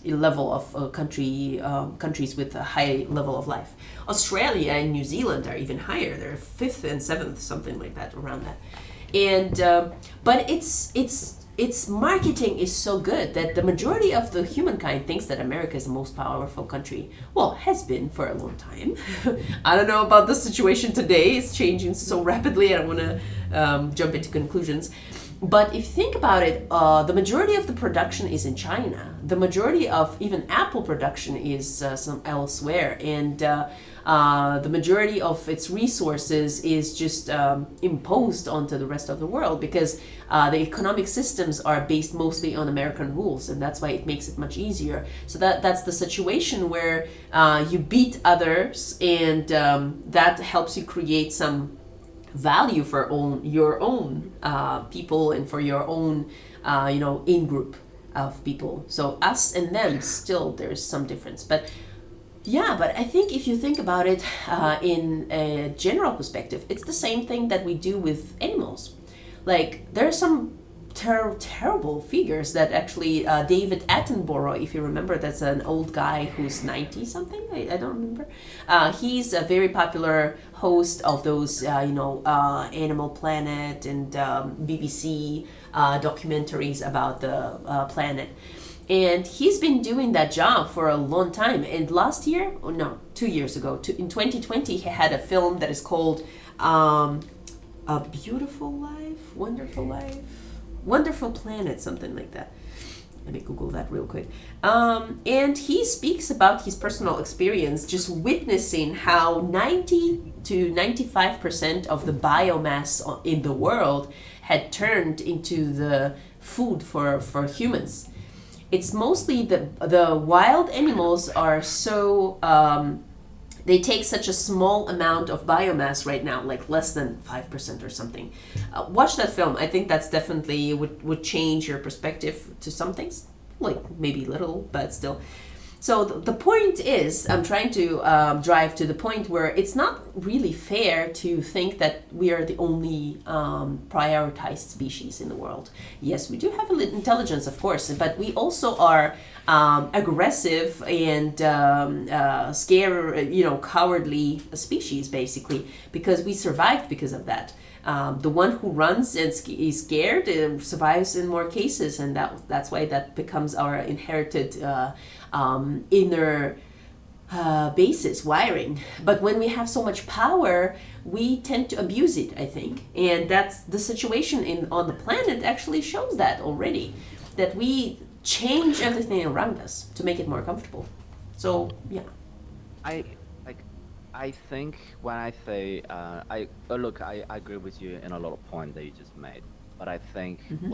level of countries with a high level of life. Australia and New Zealand are even higher. They're 5th and 7th, something like that, around that. And but its marketing is so good that the majority of the humankind thinks that America is the most powerful country. Well, has been for a long time. I don't know about the situation today. It's changing so rapidly. I don't want to jump into conclusions. But if you think about it, the majority of the production is in China. The majority of even Apple production is some elsewhere. And the majority of its resources is just imposed onto the rest of the world because the economic systems are based mostly on American rules, and that's why it makes it much easier. So that's the situation where you beat others, and that helps you create some value for your own people and for your own in-group of people. So us and them, still there's some difference. But I think if you think about it in a general perspective, it's the same thing that we do with animals. Like there are some terrible figures that actually David Attenborough, if you remember, that's an old guy who's 90 something, I don't remember. He's a very popular host of those Animal Planet and BBC documentaries about the planet. And he's been doing that job for a long time. And last year, 2 years ago, in 2020, he had a film that is called A Beautiful Life, Wonderful Planet, something like that. Let me Google that real quick. And he speaks about his personal experience just witnessing how 90 to 95% of the biomass in the world had turned into the food for humans. It's mostly the wild animals are so they take such a small amount of biomass right now, like less than 5% or something. Watch that film. I think that's definitely would change your perspective to some things, like maybe little, but still. So the point is, I'm trying to drive to the point where it's not really fair to think that we are the only prioritized species in the world. Yes, we do have intelligence, of course, but we also are aggressive and cowardly species, basically, because we survived because of that. The one who runs and is scared survives in more cases, and that's why that becomes our inherited inner basis wiring. But when we have so much power, we tend to abuse it, I think, and that's the situation on the planet actually shows that already, that we change everything around us to make it more comfortable. So yeah. I think when I say I agree with you in a lot of points that you just made, but I think when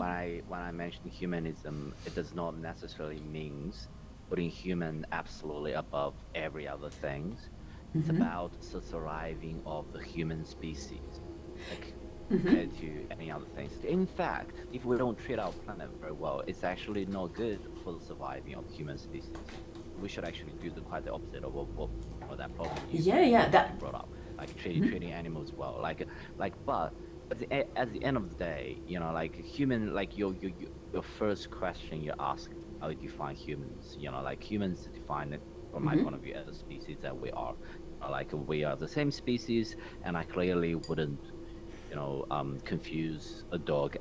I mention humanism, it does not necessarily means putting human absolutely above every other things. It's about the surviving of the human species, like compared to any other things. In fact, if we don't treat our planet very well, it's actually not good for the surviving of human species. We should actually do quite the opposite of what that problem Yeah, that. brought up, like treating animals well, but at the end of the day, you know, like human, like your first question you ask, how do you define humans? You know, like humans define it from my point of view as a species that we are. You know, like we are the same species, and I clearly wouldn't, you know, confuse a dog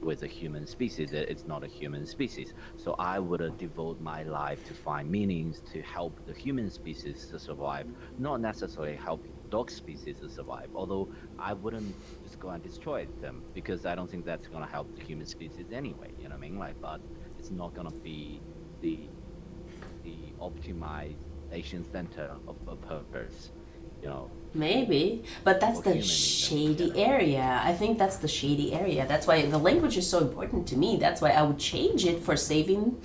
with a human species. It's not a human species. So I would devote my life to find meanings to help the human species to survive, not necessarily help dog species to survive. Although I wouldn't just go and destroy them, because I don't think that's gonna help the human species anyway. You know what I mean? Like, but it's not gonna be the optimization center of a purpose. You know. Maybe, but that's Or the human in shady general. area. I think that's the shady area. That's why the language is so important to me. That's why I would change it for saving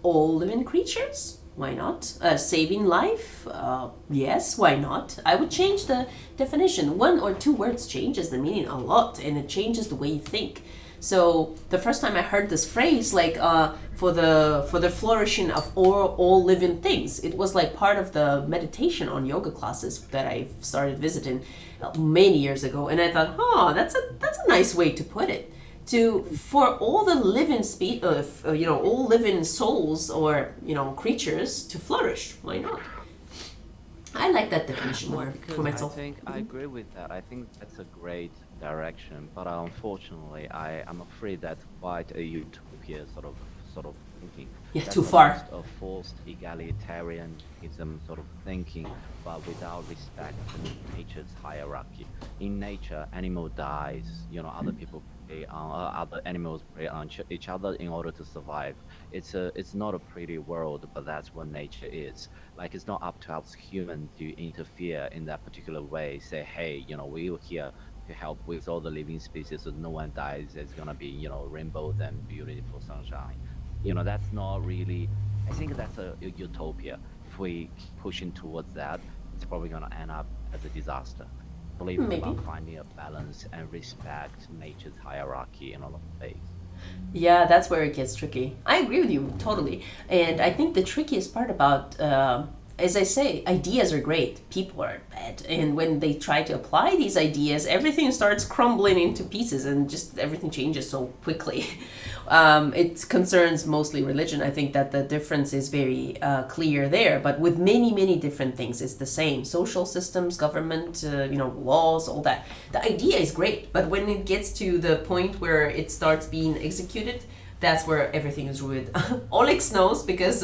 all living creatures. Why not? Saving life? Yes, why not? I would change the definition. 1 or 2 words changes the meaning a lot, and it changes the way you think. So the first time I heard this phrase, like for the flourishing of all living things, it was like part of the meditation on yoga classes that I started visiting many years ago, and I thought, oh, that's a nice way to put it. For all the living all living souls or creatures to flourish. Why not? I like that definition more for myself. I agree with that. I think that's a great direction, but unfortunately, I'm afraid that's quite a utopia sort of thinking. Yeah, That's too far. almost a forced egalitarianism sort of thinking, but without respect to nature's hierarchy. In nature, animal dies. You know, other people prey on other animals prey on each other in order to survive. It's not a pretty world, but that's what nature is. Like, it's not up to us human to interfere in that particular way. Say, hey, you know, we're here to help with all the living species so no one dies. There's gonna be, you know, rainbows and beautiful sunshine. You know, that's not really. I think that's a utopia. If we keep pushing towards that, it's probably gonna end up as a disaster. I believe it's Maybe. about finding a balance and respect nature's hierarchy in all of ways. Yeah, that's where it gets tricky. I agree with you totally. And I think the trickiest part about, as I say, ideas are great, people are bad. And when they try to apply these ideas, everything starts crumbling into pieces and just everything changes so quickly. It concerns mostly religion. I think that the difference is very clear there. But with many, many different things, it's the same. Social systems, government, laws, all that. The idea is great, but when it gets to the point where it starts being executed, that's where everything is ruined. Olex knows because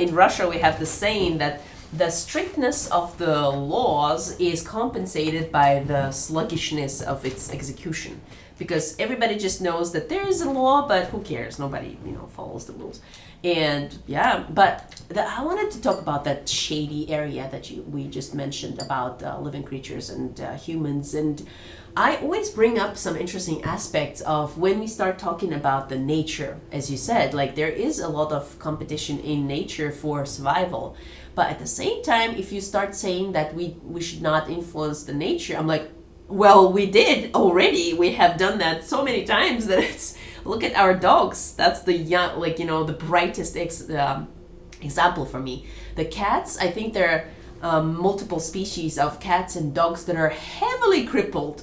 in Russia we have the saying that the strictness of the laws is compensated by the sluggishness of its execution. Because everybody just knows that there is a law, but who cares? Nobody, follows the rules. And yeah, but I wanted to talk about that shady area that we just mentioned about living creatures and humans. And I always bring up some interesting aspects of when we start talking about the nature, as you said, like there is a lot of competition in nature for survival. But at the same time, if you start saying that we should not influence the nature, I'm like, well, we did already. We have done that so many times that it's, look at our dogs. That's the the brightest example for me. The cats, I think there are multiple species of cats and dogs that are heavily crippled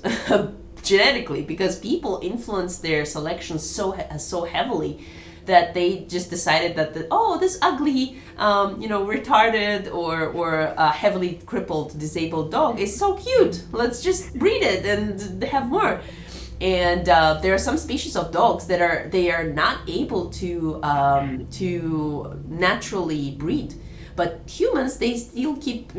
genetically because people influence their selection so heavily that they just decided that this ugly, retarded or heavily crippled, disabled dog is so cute. Let's just breed it and have more. And there are some species of dogs that are not able to naturally breed. But humans, they still keep,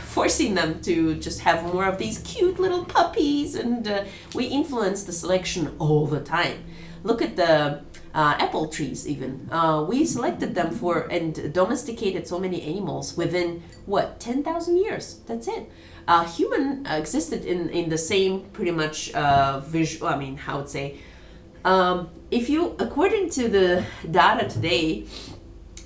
forcing them to just have more of these cute little puppies, and we influence the selection all the time. Look at the apple trees even. We selected them and domesticated so many animals within, 10,000 years? That's it. Human existed in the same pretty much according to the data today,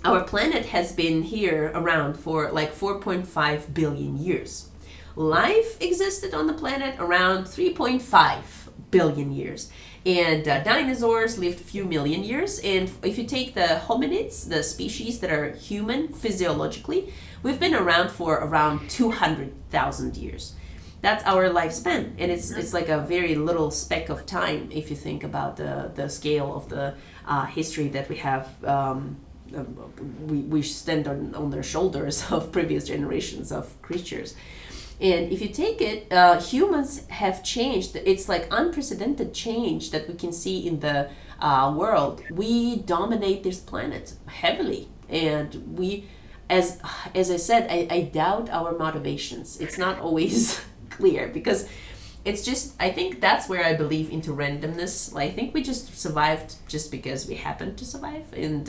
our planet has been here around for like 4.5 billion years. Life existed on the planet around 3.5 billion years. And dinosaurs lived a few million years. And if you take the hominids, the species that are human physiologically, we've been around for around 200,000 years. That's our lifespan, and it's like a very little speck of time if you think about the scale of the history that we have. We stand on their shoulders of previous generations of creatures. And if you take it, humans have changed. It's like unprecedented change that we can see in the world. We dominate this planet heavily, and we, as I said, I doubt our motivations. It's not always clear, because it's just, I think that's where I believe into randomness. Like, I think we just survived just because we happened to survive, and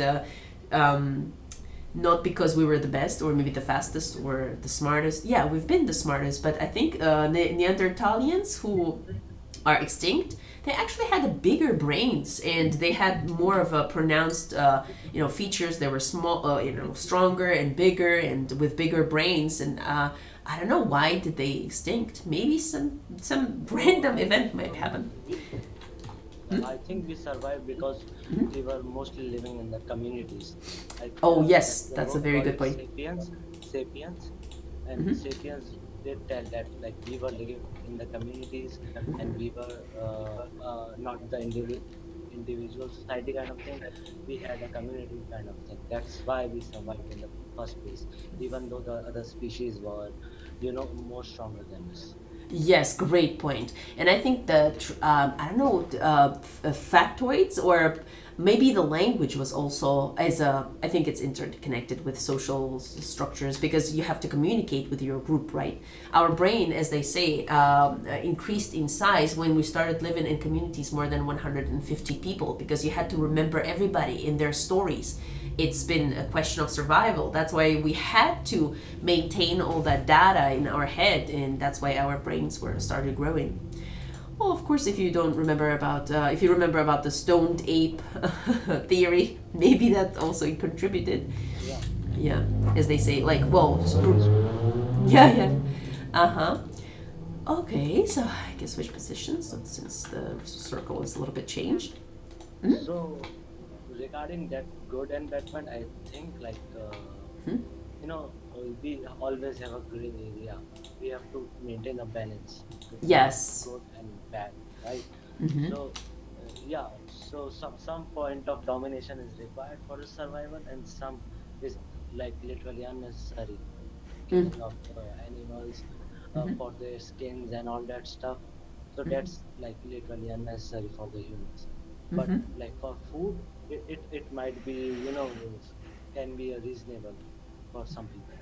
not because we were the best or maybe the fastest or the smartest. Yeah, we've been the smartest, but I think Neanderthalians who are extinct, they actually had a bigger brains, and they had more of a pronounced features. They were small, stronger and bigger and with bigger brains, and I don't know, why did they extinct? Maybe some random event might happen. I think we survived because we were mostly living in the communities. Oh yes, the that's a book very called good point. Sapiens, and Sapiens did tell that like we were living in the communities, and we were not the individual society kind of thing. We had a community kind of thing. That's why we survived in the first place, even though the other species were, more stronger than us. Yes, great point. And I think that I don't know, factoids, or maybe the language was also I think it's interconnected with social structures, because you have to communicate with your group, right? Our brain, as they say, increased in size when we started living in communities more than 150 people, because you had to remember everybody in their stories. It's been a question of survival. That's why we had to maintain all that data in our head, and that's why our brains were started growing. Well, of course, if you remember about the stoned ape theory, maybe that also contributed. Yeah. Yeah, as they say, like, well, yeah. Okay, so I guess switch positions since the circle is a little bit changed. So, regarding that good and bad point, I think we always have a gray area. We have to maintain a balance between Yes. good and bad, right? Mm-hmm. So, so some point of domination is required for the survival, and some is like literally unnecessary. Killing of animals for their skins and all that stuff. So that's like literally unnecessary for the humans. But like for food, it might be, can be a reasonable for some people.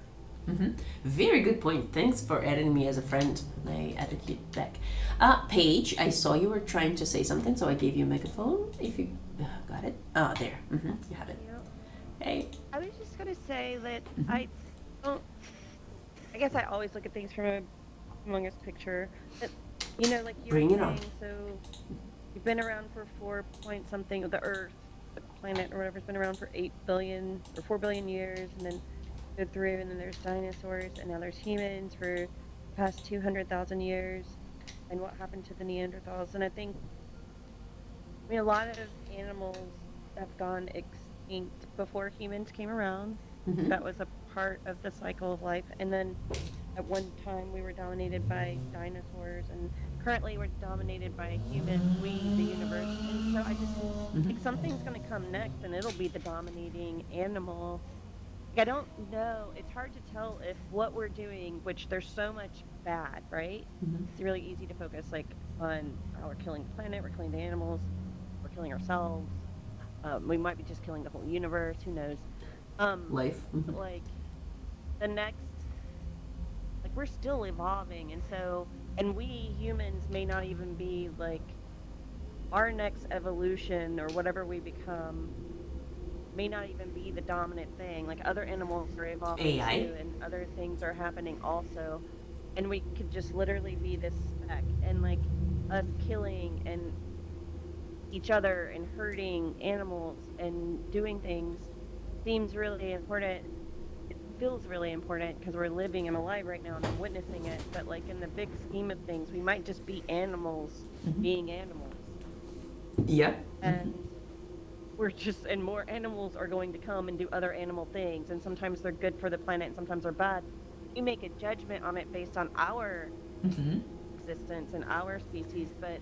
Very good point. Thanks for adding me as a friend. I added you back. Paige, I saw you were trying to say something, so I gave you a megaphone. If you got it. There. You have it. Hey. I was just gonna say that I don't. I guess I always look at things from a humongous picture. But, like you Bring were it on. saying, so you've been around for 4 point something of the Earth, the planet or whatever's been around for 8 billion or 4 billion years, and then go through, and then there's dinosaurs, and now there's humans for the past 200,000 years, and what happened to the Neanderthals. And I think, a lot of animals have gone extinct before humans came around. That was a part of the cycle of life. And then at one time we were dominated by dinosaurs, and currently we're dominated by humans, we, the universe. And so I just think something's going to come next, and it'll be the dominating animal. I don't know. It's hard to tell if what we're doing, which there's so much bad, right? It's really easy to focus on how we're killing the planet, we're killing the animals, we're killing ourselves. We might be just killing the whole universe. Who knows? Life. Like the next, we're still evolving, and we humans may not even be our next evolution or whatever we become may not even be the dominant thing. Other animals are evolving AI. too, and other things are happening also, and we could just literally be this speck, and us killing and each other and hurting animals and doing things seems really important. It feels really important because we're living and alive right now and I'm witnessing it. But like in the big scheme of things, we might just be animals being animals. Yeah. And we're just, and more animals are going to come and do other animal things. And sometimes they're good for the planet and sometimes they're bad. We make a judgment on it based on our existence and our species. But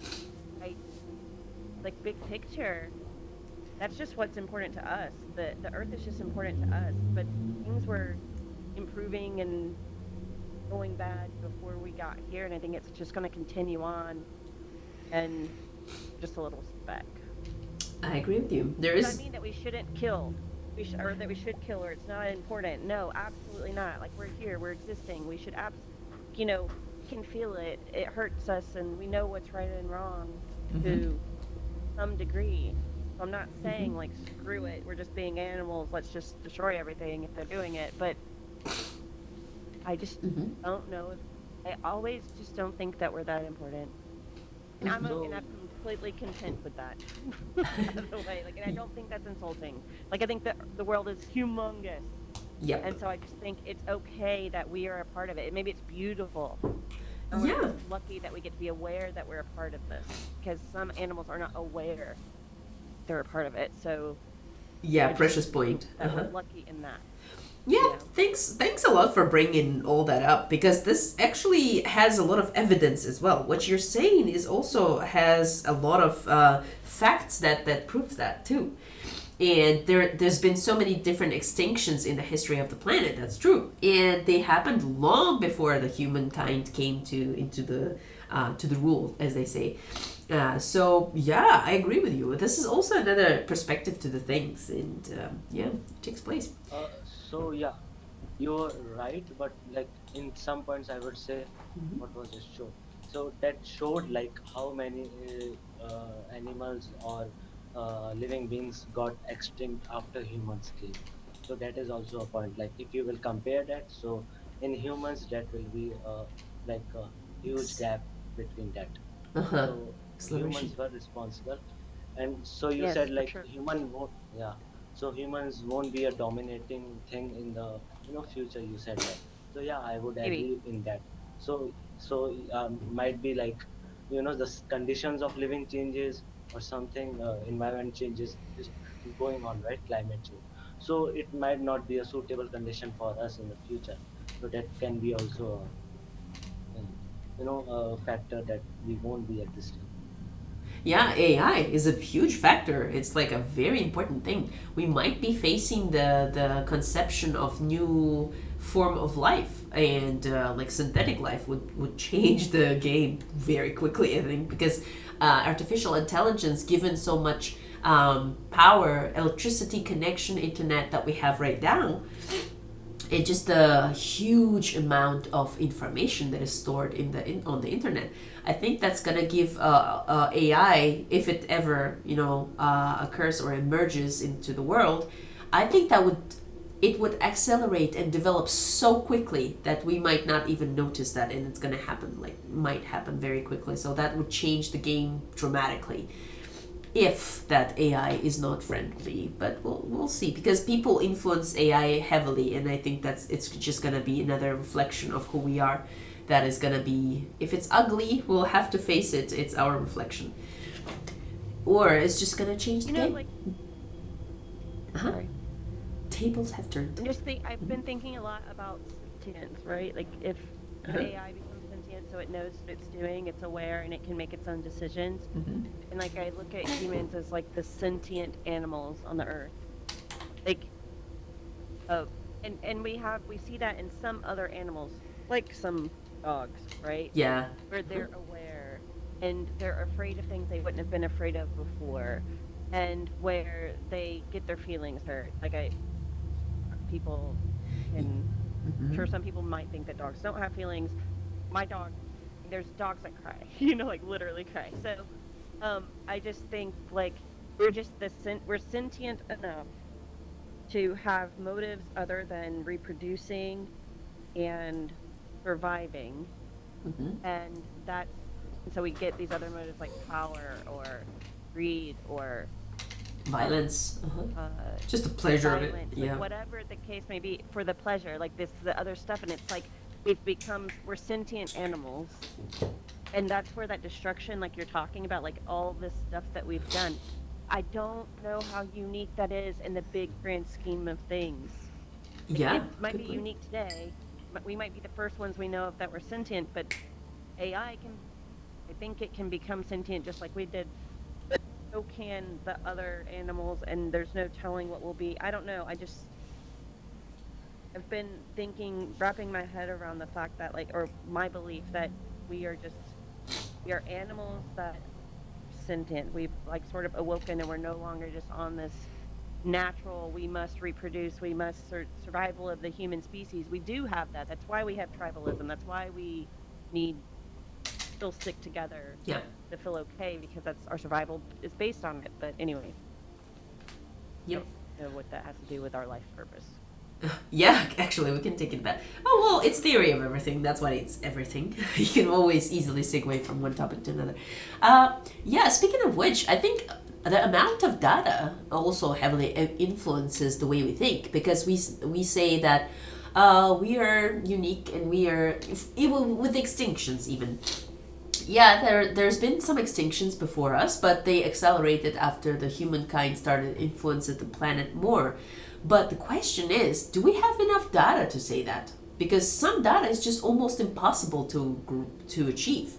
like big picture, that's just what's important to us. The earth is just important to us. But things were improving and going bad before we got here, and I think it's just going to continue on. And just a little speck. I agree with you. There Does is. that mean that we shouldn't kill? Or that we should kill, or it's not important? No, absolutely not. Like, we're here, we're existing. We should we can feel it. It hurts us, and we know what's right and wrong to some degree. So I'm not saying like screw it. We're just being animals. Let's just destroy everything if they're doing it. But I just don't know. I always just don't think that we're that important. And I'm completely content with that. By the way, like, and I don't think that's insulting. Like, I think that the world is humongous, Yep. and so I just think it's okay that we are a part of it. Maybe it's beautiful. And we're Yeah. just lucky that we get to be aware that we're a part of this, because some animals are not aware they're a part of it. So Yeah, I just precious think point. that we're lucky in that. Yeah, Yeah. thanks a lot for bringing all that up, because this actually has a lot of evidence as well. What you're saying is also has a lot of facts that proves that too. And there's been so many different extinctions in the history of the planet. That's true, and they happened long before the humankind came into the rule, as they say. So yeah, I agree with you. This is also another perspective to the things, and yeah, it takes place. So yeah, you're right, but like in some points, I would say, what was this show? So that showed like how many animals or living beings got extinct after humans came. So that is also a point. Like if you will compare that, so in humans, that will be like a huge gap between that. Uh-huh. So Acceleration. humans were responsible, and so you Yes, said for like sure. human won't, yeah. So humans won't be a dominating thing in the future. You said that. So yeah, I would Maybe. agree in that. So might be like the conditions of living changes or something. Environment changes is going on, right? Climate change. So it might not be a suitable condition for us in the future. So that can be also a factor that we won't be existing. Yeah, AI is a huge factor. It's like a very important thing. We might be facing the conception of new form of life, and like synthetic life would change the game very quickly, I think, because artificial intelligence, given so much power, electricity, connection, internet that we have right now, it's just a huge amount of information that is stored on the internet. I think that's gonna give AI, if it ever occurs or emerges into the world, I think it would accelerate and develop so quickly that we might not even notice that, and it's gonna happen, like might happen very quickly. So that would change the game dramatically, if that AI is not friendly. But we'll see, because people influence AI heavily, and I think it's just gonna be another reflection of who we are. That is gonna be, if it's ugly, we'll have to face it. It's our reflection, or it's just gonna change the game. Like, Uh-huh. sorry. Tables have turned. I've been thinking a lot about sentience, right? Like if AI becomes sentient, so it knows what it's doing, it's aware, and it can make its own decisions. And like I look at humans as like the sentient animals on the earth. Like, and we see that in some other animals, like some dogs, right? Yeah. Where they're aware and they're afraid of things they wouldn't have been afraid of before, and where they get their feelings hurt. People can, sure, some people might think that dogs don't have feelings. My dog, there's dogs that cry, like literally cry. So I just think like we're sentient enough to have motives other than reproducing and surviving, and so we get these other motives like power or greed or Violence. uh, Just the pleasure of it. violence, Yeah. like whatever the case may be, for the pleasure, like the other stuff, and it's like we're sentient animals, and that's where that destruction, like you're talking about, like all this stuff that we've done. I don't know how unique that is in the big grand scheme of things. Yeah. It might good be point. unique today, but we might be the first ones we know of that were sentient, but AI can, I think it can become sentient just like we did. But so can the other animals, and there's no telling what will be. I don't know. I've been thinking, wrapping my head around the fact that, like, or my belief that we are animals that are sentient. We've, like, sort of awoken, and we're no longer just on this natural, we must reproduce, we must survival of the human species. We do have that. That's why we have tribalism. That's why we need still stick together Yeah. to feel okay, because that's our survival is based on it. But anyway, Yep. I don't know what that has to do with our life purpose. Yeah, actually, we can take it back. Oh, well, it's theory of everything. That's why it's everything. You can always easily segue from one topic to another. Yeah, speaking of which, I think the amount of data also heavily influences the way we think, because we say that we are unique and we are, even with extinctions even. Yeah, there's been some extinctions before us, but they accelerated after the humankind started influencing the planet more. But the question is, do we have enough data to say that? Because some data is just almost impossible to achieve.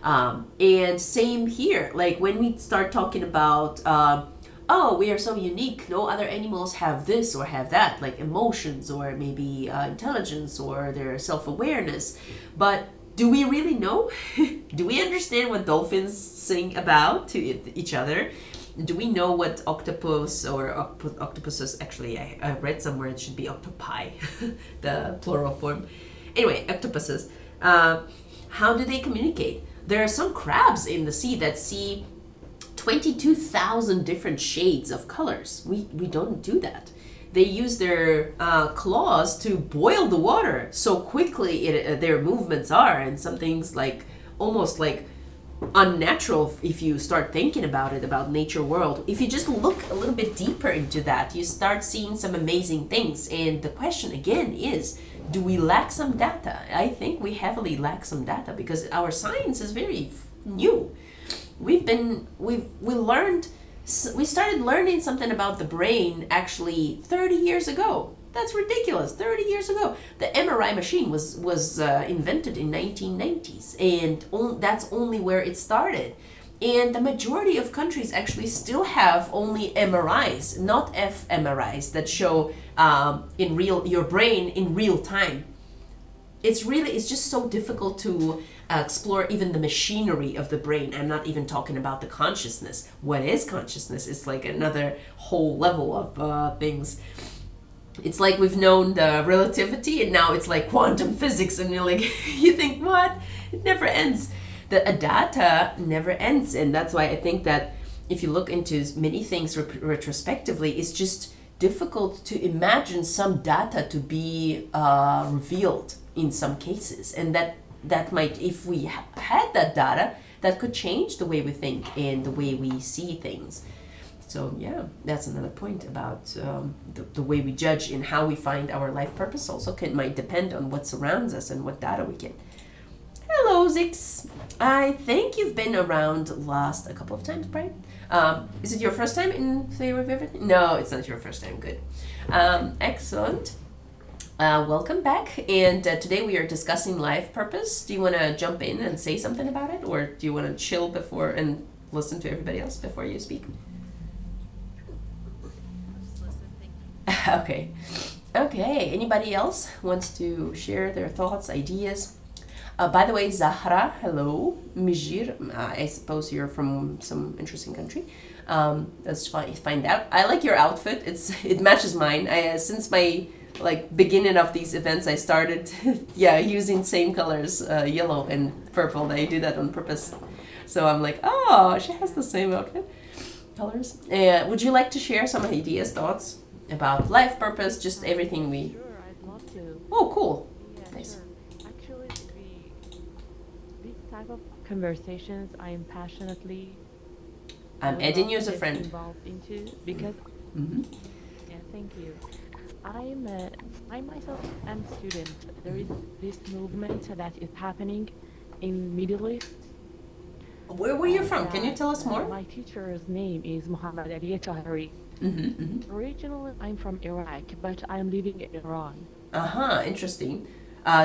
And same here, like when we start talking about, oh, we are so unique, no other animals have this or have that, like emotions or maybe intelligence or their self-awareness. But do we really know? Do we understand what dolphins sing about to each other? Do we know what octopus or octopuses, actually I read somewhere it should be octopi, the plural form. Anyway, octopuses, how do they communicate? There are some crabs in the sea that see 22,000 different shades of colors. We don't do that. They use their claws to boil the water so quickly their movements are, and some things like almost like unnatural if you start thinking about it, about nature world. If you just look a little bit deeper into that, you start seeing some amazing things. And the question again is, do we lack some data? I think we heavily lack some data because our science is very new. We started learning something about the brain actually 30 years ago. That's ridiculous. 30 years ago, the MRI machine was invented in 1990s, and that's only where it started. And the majority of countries actually still have only MRIs, not fMRIs that show your brain in real time. It's just so difficult to explore even the machinery of the brain. I'm not even talking about the consciousness. What is consciousness? It's like another whole level of things. It's like we've known the relativity, and now it's like quantum physics, and you're like, you think, what? It never ends. The data never ends, and that's why I think that if you look into many things retrospectively, it's just difficult to imagine some data to be revealed in some cases, and that might, if we had that data, that could change the way we think and the way we see things. So yeah, that's another point about the way we judge and how we find our life purpose also might depend on what surrounds us and what data we get. Hello, Zix. I think you've been around a couple of times, right? Is it your first time in Theory of Everything? No, it's not your first time. Good. Excellent. Welcome back. And today we are discussing life purpose. Do you want to jump in and say something about it? Or do you want to chill before and listen to everybody else before you speak? Okay. Anybody else wants to share their thoughts, ideas? By the way, Zahra, hello. Mijir, I suppose you're from some interesting country. Let's find out. I like your outfit. It matches mine. Since my beginning of these events, I started using same colors, yellow and purple. I do that on purpose. So I'm like, oh, she has the same outfit colors. Would you like to share some ideas, thoughts about life purpose, just everything we... Sure, I'd love to. Oh, cool. Yeah, Nice. sure. Actually, these type of conversations I am passionately I'm would adding love you as to a get friend. involved into because Mm-hmm. yeah, thank you. I myself am student. There is this movement that is happening in Middle East. Where were you from? Can you that, tell us more? My teacher's name is Muhammad Ali Tahiri. Mm-hmm. Originally, I'm from Iraq, but I'm living in Iran. Uh-huh, interesting.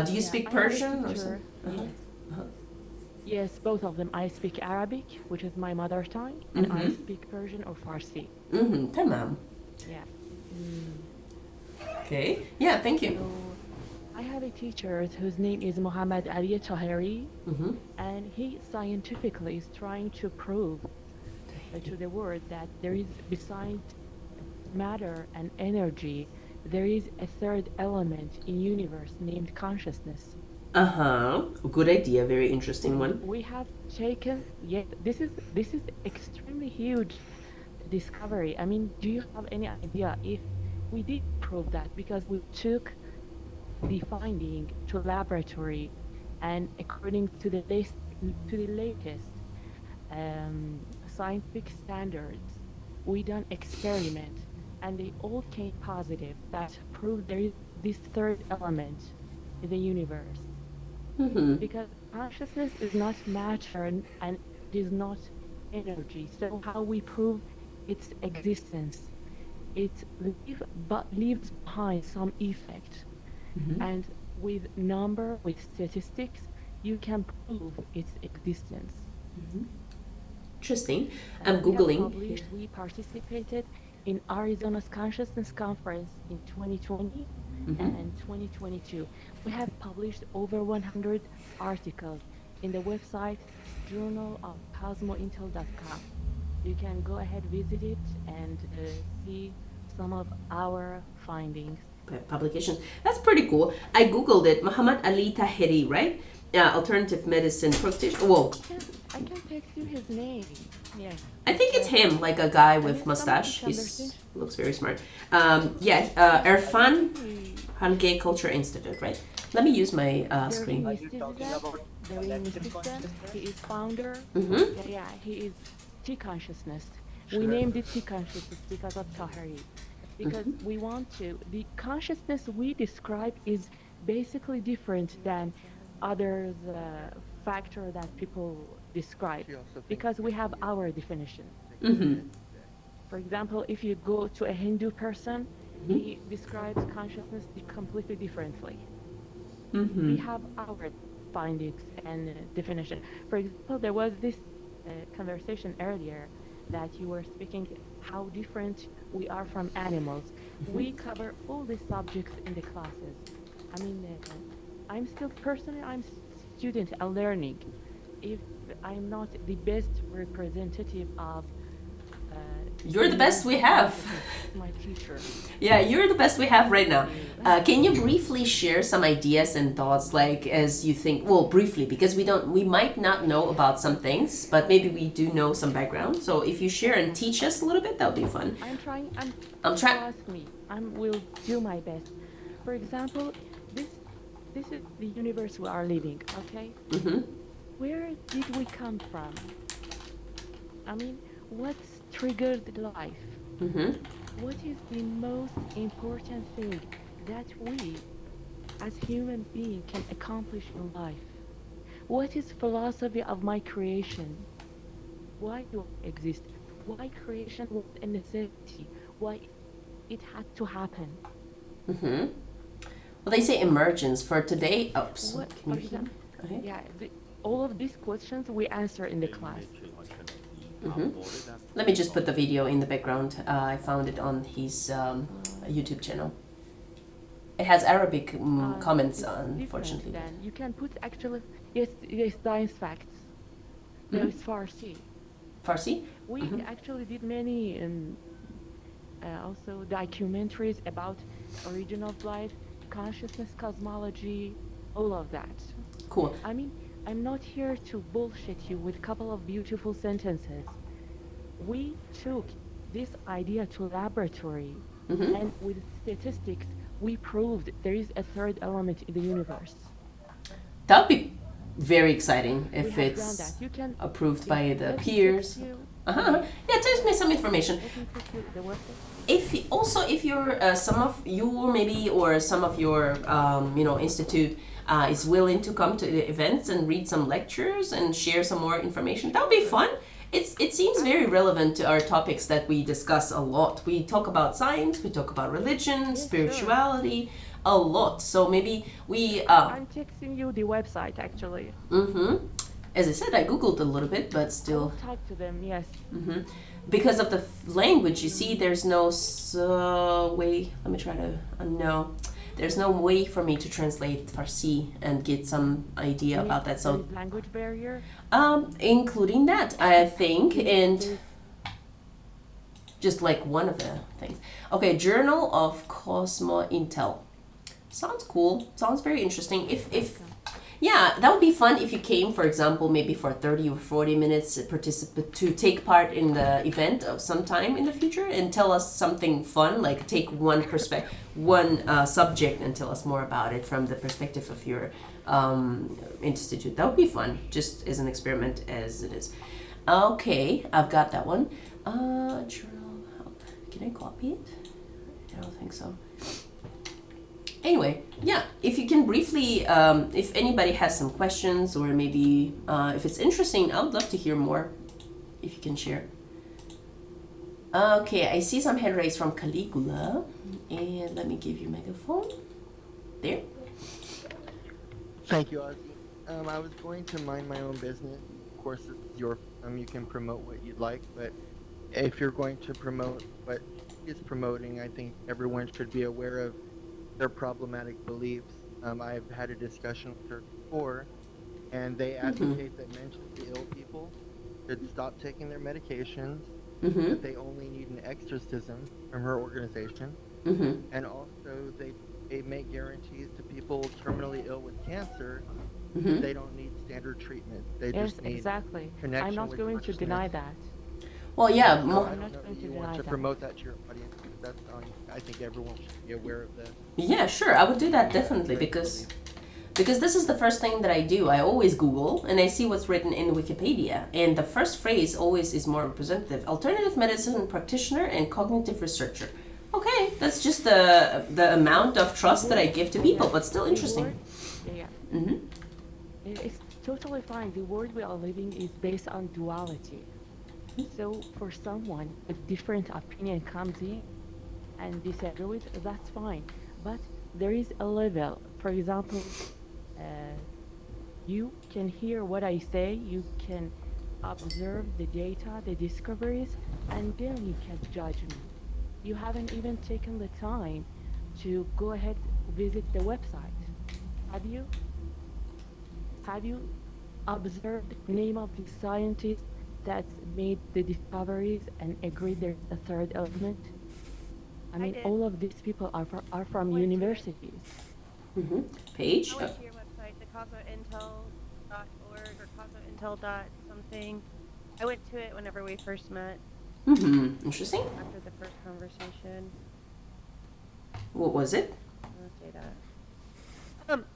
Do you Yeah, speak I have a Persian or teacher, something? yes. Yes, both of them. I speak Arabic, which is my mother tongue, and I Mhm. speak Persian or Farsi. Mm-hmm. Tamam. Yeah. Okay. Yeah, thank you. So I have a teacher whose name is Muhammad Ali Tahiri, Mm-hmm. and he scientifically is trying to prove to the world that there is, besides matter and energy, there is a third element in universe named consciousness. Uh-huh. Good idea. Very interesting one. We have taken, yet this is extremely huge discovery. I mean, do you have any idea if we did prove that? Because we took the finding to laboratory, and according to the latest scientific standards, we done experiment, and they all came positive that proved there is this third element in the universe. Mm-hmm. Because consciousness is not matter and it is not energy. So how we prove its existence? It leaves behind some effect. Mm-hmm. And with number, with statistics, you can prove its existence. Interesting. And I'm Googling. we participated in Arizona's Consciousness Conference in 2020 Mhm. and 2022. We have published over 100 articles in the website Journal of CosmoIntel.com. You can go ahead, visit it, and see some of our findings. Publications. That's pretty cool. I googled it. Muhammad Ali Tahiri, right? Alternative medicine practitioner. Whoa, I can text you his name. Yes. I think it's him, like a guy with it's mustache. someone He who looks very smart. Irfan Hange Culture Institute, right? Let me use my screen. Are you talking about collective He consciousness? is founder. Mm-hmm. Yeah, he is T consciousness. We named it T consciousness because of Tahiri. Because we want to. The consciousness we describe is basically different than others factor that people describe. She also thinks Because we have our definition. Mm-hmm. For example, if you go to a Hindu person, he describes consciousness completely differently. Mm-hmm. We have our findings and definition. For example, there was this conversation earlier that you were speaking how different we are from animals. We cover all the subjects in the classes. I mean, I'm still personally, I'm student and learning. If I'm not the best representative of You're the best we have. my teacher. Yeah, you're the best we have right now. Can you briefly share some ideas and thoughts, like as you think? Well, briefly, because we might not know about some things, but maybe we do know some background. So if you share and teach us a little bit, that would be fun. I'm trying. I'm trying. Trust me. I will do my best. For example, this is the universe we are living. Okay. Mm-hmm. Where did we come from? I mean, what's triggered life? Mm-hmm. What is the most important thing that we, as human beings, can accomplish in life? What is philosophy of my creation? Why do I exist? Why creation was a necessity? Why it had to happen? Mm-hmm. Well, they say emergence for today. Oops. What, Can for you hear? example, Okay. yeah, all of these questions we answer in the class. Mm-hmm. Let me just put the video in the background. I found it on his YouTube channel. It has Arabic comments, It's different unfortunately. Then you can put actually yes science facts. There is Farsi. Farsi? We actually did many also documentaries about origin of life, consciousness, cosmology, all of that. Cool. I mean, I'm not here to bullshit you with a couple of beautiful sentences. We took this idea to laboratory, Mm-hmm. and with statistics, we proved there is a third element in the universe. That would be very exciting We if have done it's that. You can approved by the let me peers. text you Yeah, text me some information. I can put you the website. If you're some of you maybe or some of your institute is willing to come to the events and read some lectures and share some more information, that would be fun. It seems very relevant to our topics that we discuss a lot. We talk about science, we talk about religion, spirituality, a lot. So maybe we I'm texting you the website actually. as I said, I googled a little bit, but still Talk to them, yes. because of the language, you see, there's no way. Let me try to no. There's no way for me to translate Farsi and get some idea about that. So, There is language barrier. including that, I think, and just like one of the things. Okay, Journal of Cosmo Intel. Sounds cool. Sounds very interesting. If yeah, that would be fun if you came, for example, maybe for 30 or 40 minutes to take part in the event of some time in the future and tell us something fun, like take one subject and tell us more about it from the perspective of your institute. That would be fun, just as an experiment as it is. Okay, I've got that one. Journal help. Can I copy it? I don't think so. Anyway, yeah, if you can briefly, if anybody has some questions or maybe if it's interesting, I would love to hear more if you can share. Okay, I see some hand raised from Caligula, and let me give you megaphone. There. Thank you, Ozzy. I was going to mind my own business. Of course, it's your you can promote what you'd like, but if you're going to promote what is promoting, I think everyone should be aware of their problematic beliefs. I've had a discussion with her before, and they advocate that mentally ill people should stop taking their medications, that they only need an exorcism from her organization, and also they make guarantees to people terminally ill with cancer that they don't need standard treatment. They Yes, just need exactly. connection I'm not with going to deny consciousness. that. Well, yeah, So mo- I I'm don't not know going if to you want deny to that. promote that to your audience. That's I think everyone should be aware of that. yeah, sure, I would do that definitely because this is the first thing that I do. I always Google and I see what's written in Wikipedia, and the first phrase always is more representative: alternative medicine practitioner and cognitive researcher. Okay, that's just the amount of trust that I give to people, but still The interesting. word- yeah. It's totally fine. The world we are living is based on duality. So for someone a different opinion comes in and disagree with, that's fine. But there is a level. For example, you can hear what I say, you can observe the data, the discoveries, and then you can judge me. You haven't even taken the time to go ahead visit the website. Have you? Have you observed the name of the scientist that made the discoveries and agreed there's a third element? I mean, did. all of these people are from Went to it. universities. Page. I went to your website, the CosmoIntel.org or CosmoIntel. Something. I went to it whenever we first met Interesting. after the first conversation. What was it? I'm gonna say that.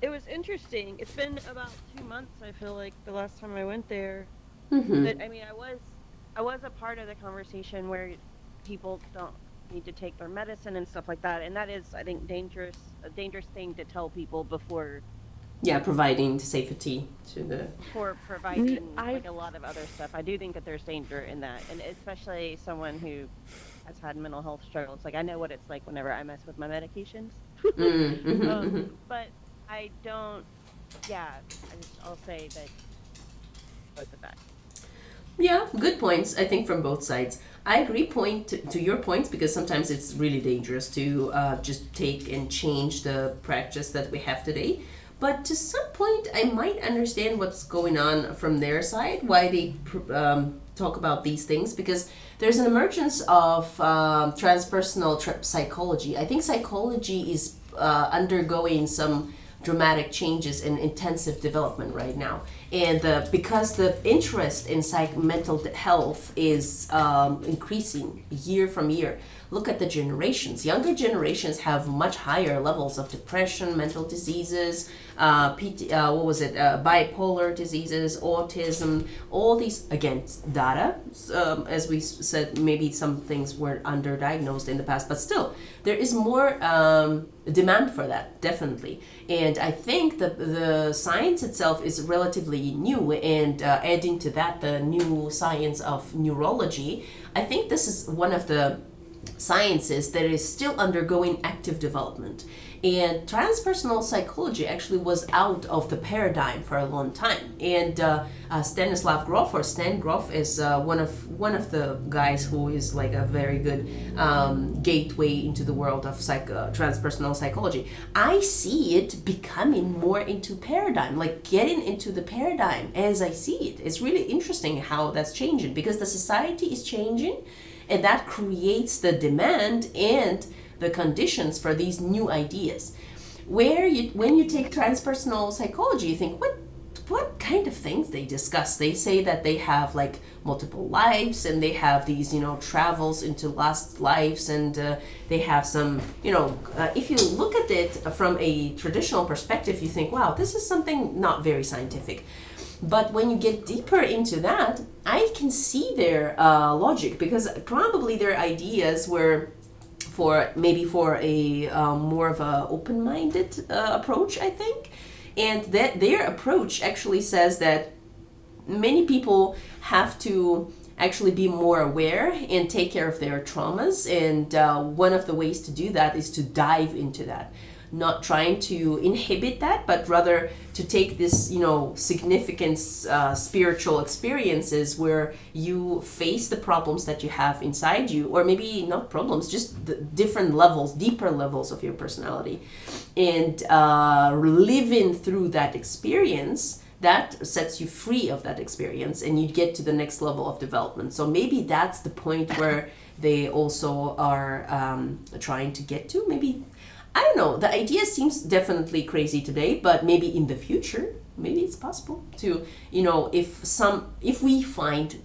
It was interesting. It's been about 2 months. I feel like the last time I went there. But I mean, I was a part of the conversation where people don't need to take their medicine and stuff like that, and that is, I think, a dangerous thing to tell people before Yeah, providing safety to the. providing I- like a lot of other stuff. I do think that there's danger in that, and especially someone who has had mental health struggles. Like I know what it's like whenever I mess with my medications. But I don't. Yeah, I'll say that both of that. Yeah, good points, I think, from both sides. I agree to your points because sometimes it's really dangerous to just take and change the practice that we have today. But to some point, I might understand what's going on from their side, why they talk about these things, because there's an emergence of transpersonal psychology. I think psychology is undergoing some dramatic changes in intensive development right now, and because the interest in mental health is increasing year from year, look at the generations. Younger generations have much higher levels of depression, mental diseases, bipolar diseases, autism, all these, again, data. As we said, maybe some things were underdiagnosed in the past, but still, there is more demand for that, definitely. And I think the science itself is relatively new, and adding to that the new science of neurology, I think this is one of the sciences that is still undergoing active development. And transpersonal psychology actually was out of the paradigm for a long time. And Stanislav Grof, or Stan Grof, is one of the guys who is like a very good gateway into the world of transpersonal psychology. I see it becoming more into paradigm, like getting into the paradigm as I see it. It's really interesting how that's changing, because the society is changing, and that creates the demand and the conditions for these new ideas. When you take transpersonal psychology, you think, what kind of things they discuss? They say that they have like multiple lives, and they have these, travels into lost lives, and they have some, if you look at it from a traditional perspective, you think, wow, this is something not very scientific. But when you get deeper into that, I can see their logic, because probably their ideas were for a more of a open-minded approach, I think. And that their approach actually says that many people have to actually be more aware and take care of their traumas. And one of the ways to do that is to dive into that. Not trying to inhibit that, but rather to take this, significant spiritual experiences where you face the problems that you have inside you, or maybe not problems, just the different levels, deeper levels of your personality, and living through that experience. That sets you free of that experience, and you get to the next level of development. So maybe that's the point where they also are trying to get to. Maybe, I don't know, the idea seems definitely crazy today, but maybe in the future, maybe it's possible to, if we find,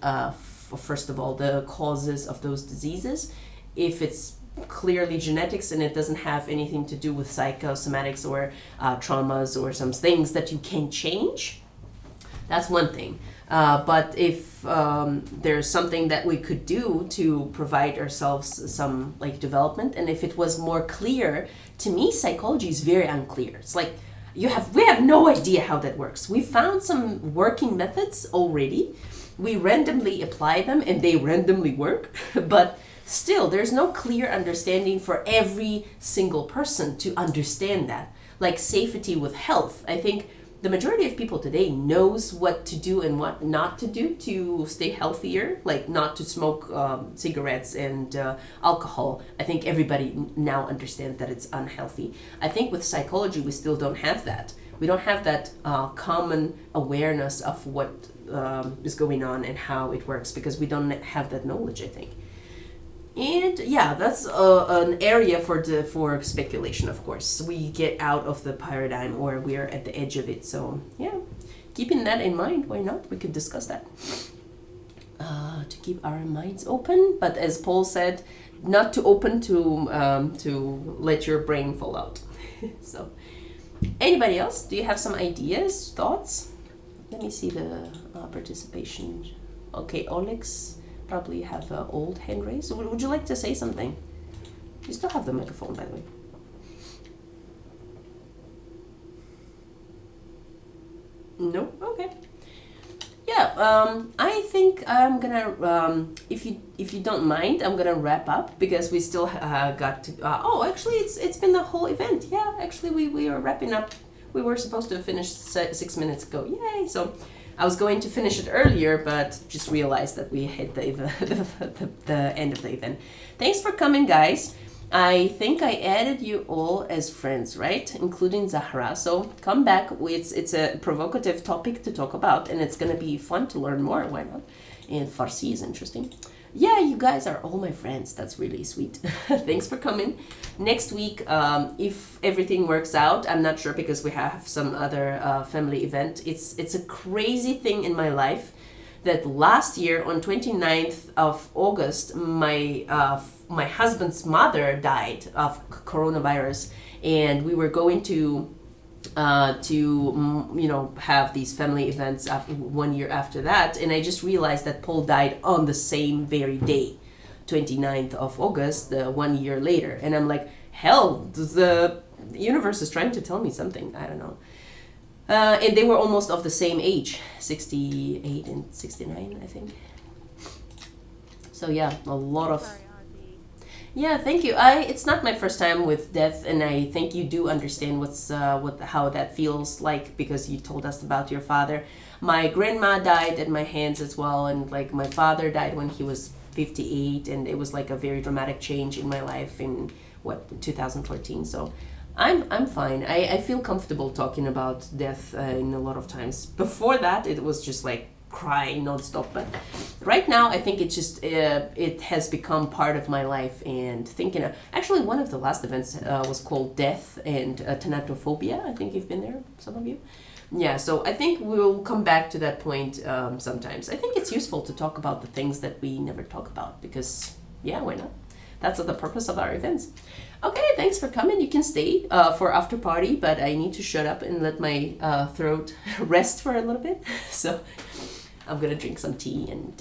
first of all, the causes of those diseases, if it's clearly genetics and it doesn't have anything to do with psychosomatics or traumas or some things that you can change, that's one thing. But if there's something that we could do to provide ourselves some development, and if it was more clear, to me psychology is very unclear. It's like we have no idea how that works. We found some working methods already. We randomly apply them and they randomly work, but still there's no clear understanding for every single person to understand that. Like safety with health, I think the majority of people today knows what to do and what not to do to stay healthier, like not to smoke cigarettes and alcohol. I think everybody now understands that it's unhealthy. I think with psychology, we still don't have that. We don't have that common awareness of what is going on and how it works, because we don't have that knowledge, I think. And yeah, that's an area for speculation, of course. We get out of the paradigm, or we're at the edge of it. So yeah, keeping that in mind, why not? We could discuss that. To keep our minds open, but as Paul said, not too open to let your brain fall out. So, anybody else? Do you have some ideas, thoughts? Let me see the participation. Okay, Olex. Probably have an old hand raised. So would you like to say something? You still have the microphone, by the way. No? Okay. Yeah, I think I'm gonna, if you don't mind, I'm gonna wrap up, because we still got to, actually it's been the whole event. Yeah, actually we are wrapping up. We were supposed to finish 6 minutes ago. Yay! So I was going to finish it earlier, but just realized that we hit the end of the event. Thanks for coming, guys. I think I added you all as friends, right? Including Zahra. So come back. It's a provocative topic to talk about, and it's going to be fun to learn more. Why not? And Farsi is interesting. Yeah, you guys are all my friends. That's really sweet. Thanks for coming. Next week, if everything works out, I'm not sure, because we have some other family event. It's a crazy thing in my life that last year on 29th of August, my husband's mother died of coronavirus, and we were going to have these family events after 1 year after that, and I just realized that Paul died on the same very day, 29th of August, 1 year later, and I'm like, hell, the universe is trying to tell me something. I don't know. And they were almost of the same age, 68 and 69, I think. So yeah, a lot of. Sorry, Ozzy. Yeah, thank you. It's not my first time with death, and I think you do understand how that feels like, because you told us about your father. My grandma died at my hands as well, and like my father died when he was 58, and it was like a very dramatic change in my life in 2014. So I'm fine. I feel comfortable talking about death in a lot of times. Before that, it was just like crying nonstop, but right now I think it just it has become part of my life. And thinking actually one of the last events was called Death and Thanatophobia. I think you've been there, some of you. Yeah, so I think we'll come back to that point sometimes. I think it's useful to talk about the things that we never talk about, because yeah, why not? That's the purpose of our events. Okay, thanks for coming. You can stay for after party, but I need to shut up and let my throat rest for a little bit. So I'm gonna drink some tea, and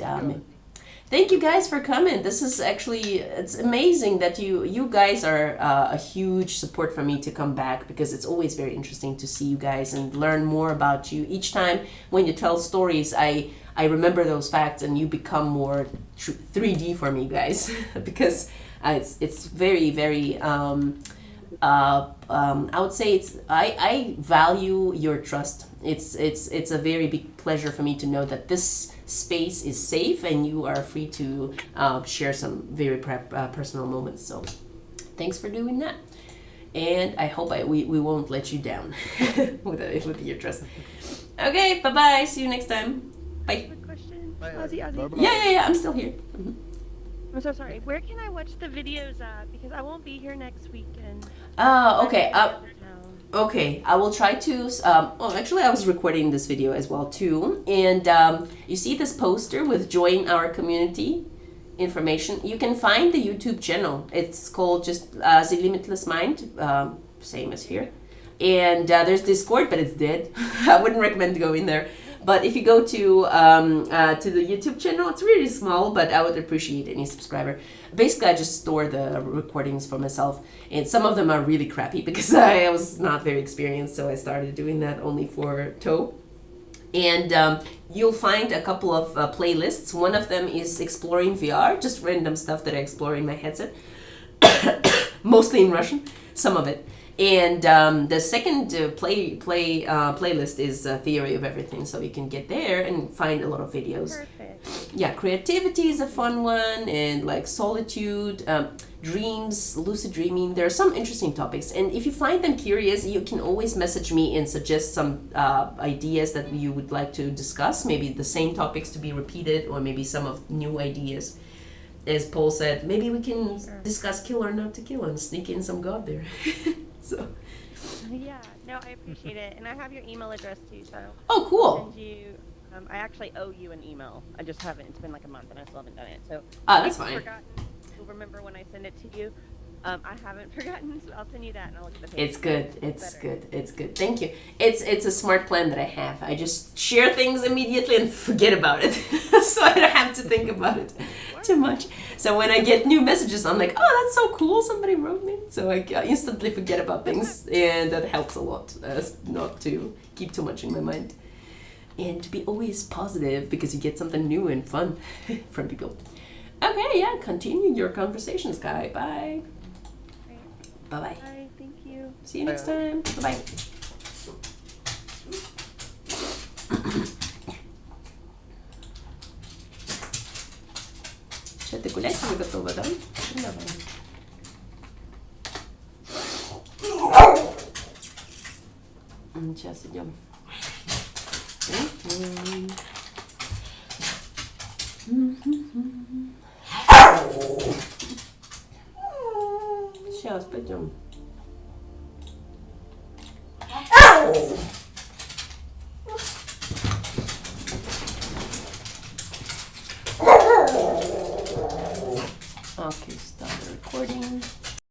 thank you guys for coming. This is actually, it's amazing that you guys are a huge support for me to come back, because it's always very interesting to see you guys and learn more about you. Each time when you tell stories, I remember those facts, and you become more 3D for me, guys, because it's very, very I would say I value your trust. It's a very big pleasure for me to know that this space is safe and you are free to share some very personal moments. So thanks for doing that. And I hope we won't let you down with your trust. Okay, bye-bye. See you next time. Bye. Quick question. Bye, Ozzy, Ozzy. Bye-bye. Yeah, I'm still here. Mhm. I'm so sorry. Where can I watch the videos at? Because I won't be here next weekend. Okay. I'm out of town. Okay, I will try to. Actually, I was recording this video as well too, and you see this poster with "Join Our Community" information. You can find the YouTube channel. It's called just The Limitless Mind, same as here. And there's Discord, but it's dead. I wouldn't recommend going there. But if you go to the YouTube channel, it's really small, but I would appreciate any subscriber. Basically, I just store the recordings for myself, and some of them are really crappy because I was not very experienced, so I started doing that only for Toe. And you'll find a couple of playlists. One of them is Exploring VR, just random stuff that I explore in my headset, mostly in Russian, some of it. And the second playlist is Theory of Everything, so you can get there and find a lot of videos. Perfect. Yeah, creativity is a fun one, and like solitude, dreams, lucid dreaming. There are some interesting topics, and if you find them curious, you can always message me and suggest some ideas that you would like to discuss. Maybe the same topics to be repeated, or maybe some of new ideas. As Paul said, maybe we can discuss kill or not to kill and sneak in some God there. So. Yeah, no, I appreciate it. And I have your email address too, so Oh, I'll cool. send you, I actually owe you an email. I just haven't, it's been like a month and I still haven't done it. So That's if you've fine. forgotten, you'll remember when I send it to you. I haven't forgotten, so I'll send you that and I'll look at the page. It's good. It's better. good. It's good. Thank you. It's a smart plan that I have. I just share things immediately and forget about it, so I don't have to think about it too much. So when I get new messages, I'm like, oh, that's so cool. Somebody wrote me. So I instantly forget about things, and that helps a lot. Not to keep too much in my mind, and to be always positive because you get something new and fun from people. Okay, yeah. Continue your conversations, Kai. Bye. Great. Bye. Bye, thank you. See you next time. Bye. Что, ты гулять уже готова, да? Ну, давай. Сейчас идем. Сейчас пойдем.